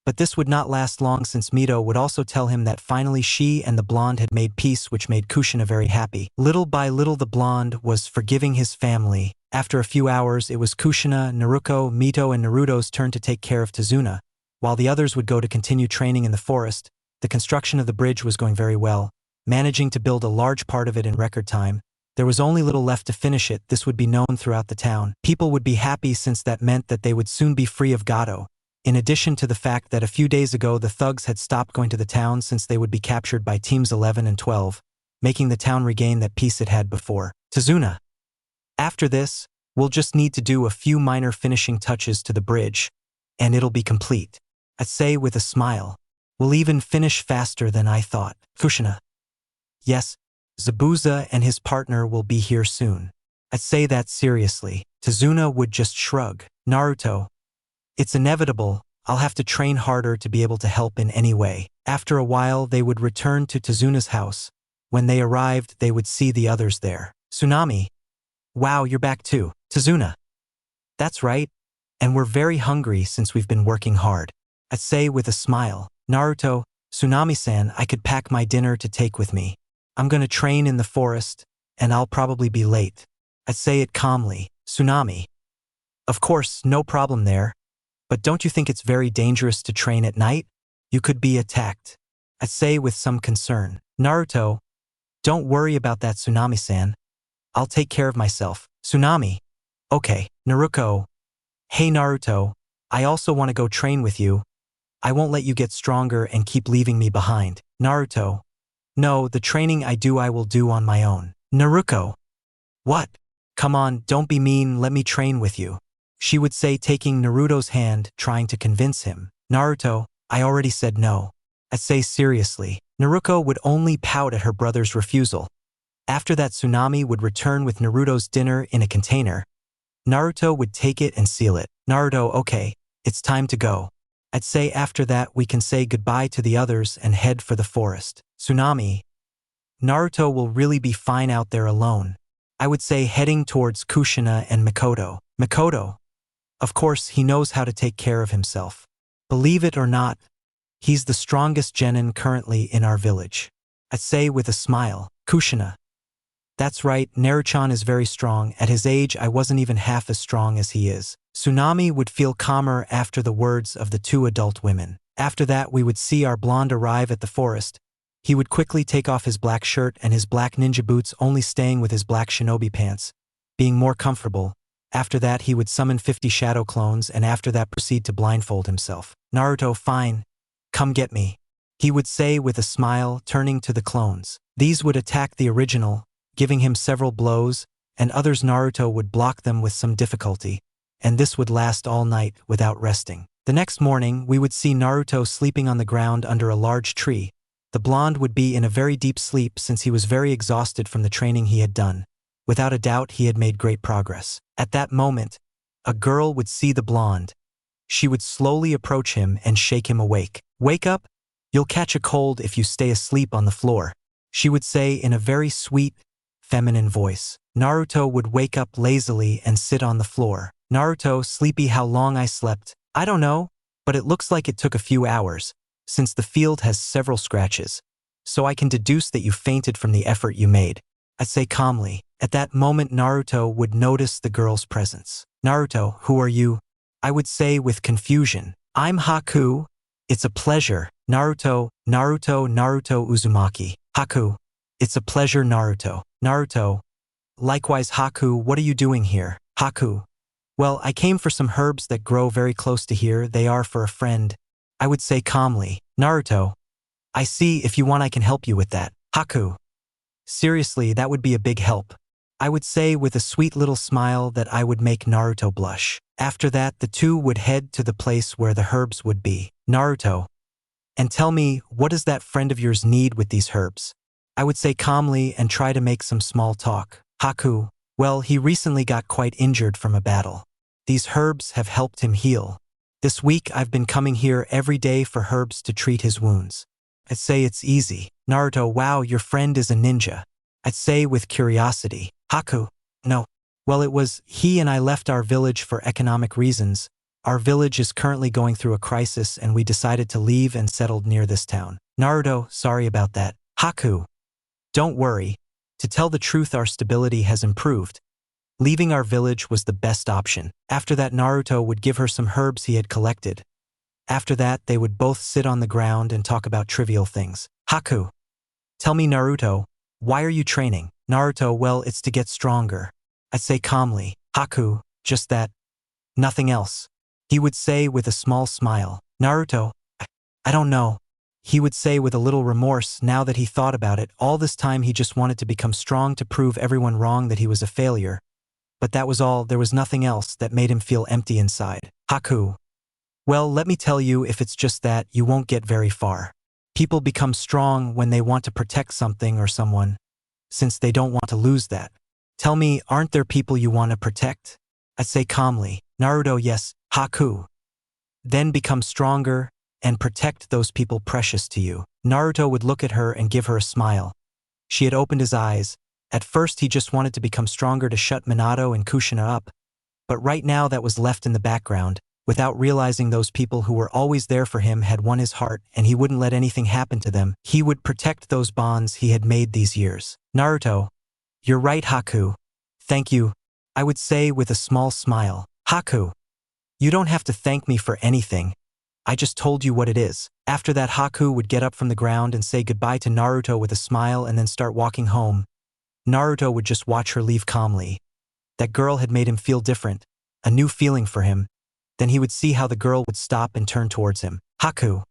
But this would not last long since Mito would also tell him that finally she and the blonde had made peace, which made Kushina very happy. Little by little the blonde was forgiving his family. After a few hours it was Kushina, Naruto, Mito and Naruto's turn to take care of Tsuna. While the others would go to continue training in the forest, the construction of the bridge was going very well, managing to build a large part of it in record time. There was only little left to finish it. This would be known throughout the town. People would be happy since that meant that they would soon be free of Gato. In addition to the fact that a few days ago the thugs had stopped going to the town since they would be captured by teams 11 and 12, making the town regain that peace it had before. Tsuna. After this, we'll just need to do a few minor finishing touches to the bridge, and it'll be complete. I'd say with a smile. We'll even finish faster than I thought. Kushina. Yes, Zabuza and his partner will be here soon. I'd say that seriously. Tsuna would just shrug. Naruto. It's inevitable. I'll have to train harder to be able to help in any way. After a while, they would return to Tsuna's house. When they arrived, they would see the others there. Tsunami. Wow, you're back too. Tsuna. That's right. And we're very hungry since we've been working hard. I'd say with a smile. Naruto, Tsunami-san, I could pack my dinner to take with me. I'm gonna train in the forest, and I'll probably be late. I'd say it calmly. Tsunami. Of course, no problem there. But don't you think it's very dangerous to train at night? You could be attacked. I'd say with some concern. Naruto, don't worry about that, Tsunami-san. I'll take care of myself. Tsunami. Okay. Naruto. Hey Naruto, I also want to go train with you. I won't let you get stronger and keep leaving me behind. Naruto. No, the training I will do on my own. Naruto. What? Come on, don't be mean, let me train with you. She would say, taking Naruto's hand, trying to convince him. Naruto, I already said no. I'd say seriously. Naruto would only pout at her brother's refusal. After that, Tsunami would return with Naruto's dinner in a container. Naruto would take it and seal it. Naruto, okay, it's time to go. I'd say after that we can say goodbye to the others and head for the forest. Tsunami. Naruto will really be fine out there alone. I would say heading towards Kushina and Mikoto. Mikoto. Of course, he knows how to take care of himself. Believe it or not, he's the strongest genin currently in our village. I'd say with a smile. Kushina. That's right, Naruchan is very strong. At his age, I wasn't even half as strong as he is. Tsunami would feel calmer after the words of the two adult women. After that, we would see our blonde arrive at the forest. He would quickly take off his black shirt and his black ninja boots, only staying with his black shinobi pants, being more comfortable. After that, he would summon 50 shadow clones and after that proceed to blindfold himself. Naruto, fine. Come get me. He would say with a smile, turning to the clones. These would attack the original, giving him several blows, and others Naruto would block them with some difficulty, and this would last all night without resting. The next morning, we would see Naruto sleeping on the ground under a large tree. The blonde would be in a very deep sleep since he was very exhausted from the training he had done. Without a doubt, he had made great progress. At that moment, a girl would see the blonde. She would slowly approach him and shake him awake. Wake up! You'll catch a cold if you stay asleep on the floor. She would say in a very sweet, feminine voice. Naruto would wake up lazily and sit on the floor. Naruto, sleepy, how long I slept? I don't know, but it looks like it took a few hours, since the field has several scratches. So I can deduce that you fainted from the effort you made. I'd say calmly. At that moment, Naruto would notice the girl's presence. Naruto, who are you? I would say with confusion. I'm Haku. It's a pleasure. Naruto Uzumaki. Haku. It's a pleasure, Naruto. Naruto. Likewise, Haku, what are you doing here? Haku. Well, I came for some herbs that grow very close to here. They are for a friend. I would say calmly. Naruto. I see, if you want I can help you with that. Haku. Seriously, that would be a big help. I would say with a sweet little smile that I would make Naruto blush. After that, the two would head to the place where the herbs would be. Naruto. And tell me, what does that friend of yours need with these herbs? I would say calmly and try to make some small talk. Haku. Well, he recently got quite injured from a battle. These herbs have helped him heal. This week I've been coming here every day for herbs to treat his wounds. I'd say it's easy. Naruto. Wow, your friend is a ninja. I'd say with curiosity. Haku. No. Well, it was, he and I left our village for economic reasons. Our village is currently going through a crisis and we decided to leave and settled near this town. Naruto. Sorry about that. Haku. Don't worry. To tell the truth, our stability has improved. Leaving our village was the best option. After that, Naruto would give her some herbs he had collected. After that, they would both sit on the ground and talk about trivial things. Haku. Tell me, Naruto, why are you training? Naruto. Well, it's to get stronger. I'd say calmly. Haku. Just that. Nothing else. He would say with a small smile. Naruto. I don't know. He would say with a little remorse now that he thought about it. All this time he just wanted to become strong to prove everyone wrong that he was a failure. But that was all. There was nothing else that made him feel empty inside. Haku. Well, let me tell you, if it's just that, you won't get very far. People become strong when they want to protect something or someone, since they don't want to lose that. Tell me, aren't there people you want to protect? I'd say calmly. Naruto. Yes. Haku. Then become stronger and protect those people precious to you. Naruto would look at her and give her a smile. She had opened his eyes. At first he just wanted to become stronger to shut Minato and Kushina up. But right now that was left in the background. Without realizing, those people who were always there for him had won his heart and he wouldn't let anything happen to them. He would protect those bonds he had made these years. Naruto. You're right, Haku. Thank you. I would say with a small smile. Haku. You don't have to thank me for anything. I just told you what it is. After that, Haku would get up from the ground and say goodbye to Naruto with a smile and then start walking home. Naruto would just watch her leave calmly. That girl had made him feel different, a new feeling for him. Then he would see how the girl would stop and turn towards him. Haku.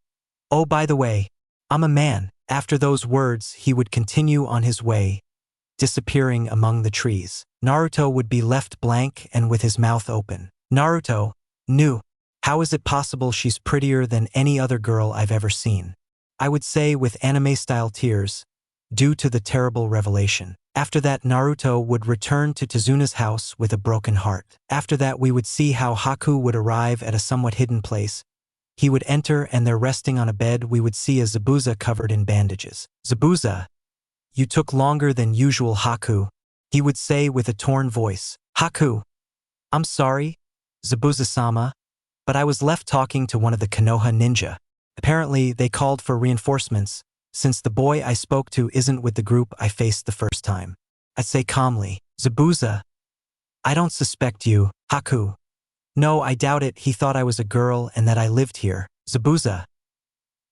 Oh, by the way, I'm a man. After those words, he would continue on his way, disappearing among the trees. Naruto would be left blank and with his mouth open. Naruto. New. How is it possible she's prettier than any other girl I've ever seen? I would say with anime-style tears, due to the terrible revelation. After that, Naruto would return to Tsunade's house with a broken heart. After that, we would see how Haku would arrive at a somewhat hidden place. He would enter and there, resting on a bed, we would see a Zabuza covered in bandages. Zabuza. You took longer than usual, Haku. He would say with a torn voice. Haku. I'm sorry, Zabuza-sama, but I was left talking to one of the Konoha ninja. Apparently, they called for reinforcements, since the boy I spoke to isn't with the group I faced the first time. I'd say calmly. Zabuza. I don't suspect you, Haku. No, I doubt it. He thought I was a girl and that I lived here. Zabuza.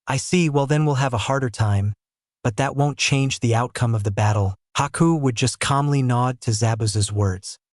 I see. Well, then we'll have a harder time, but that won't change the outcome of the battle. Haku would just calmly nod to Zabuza's words.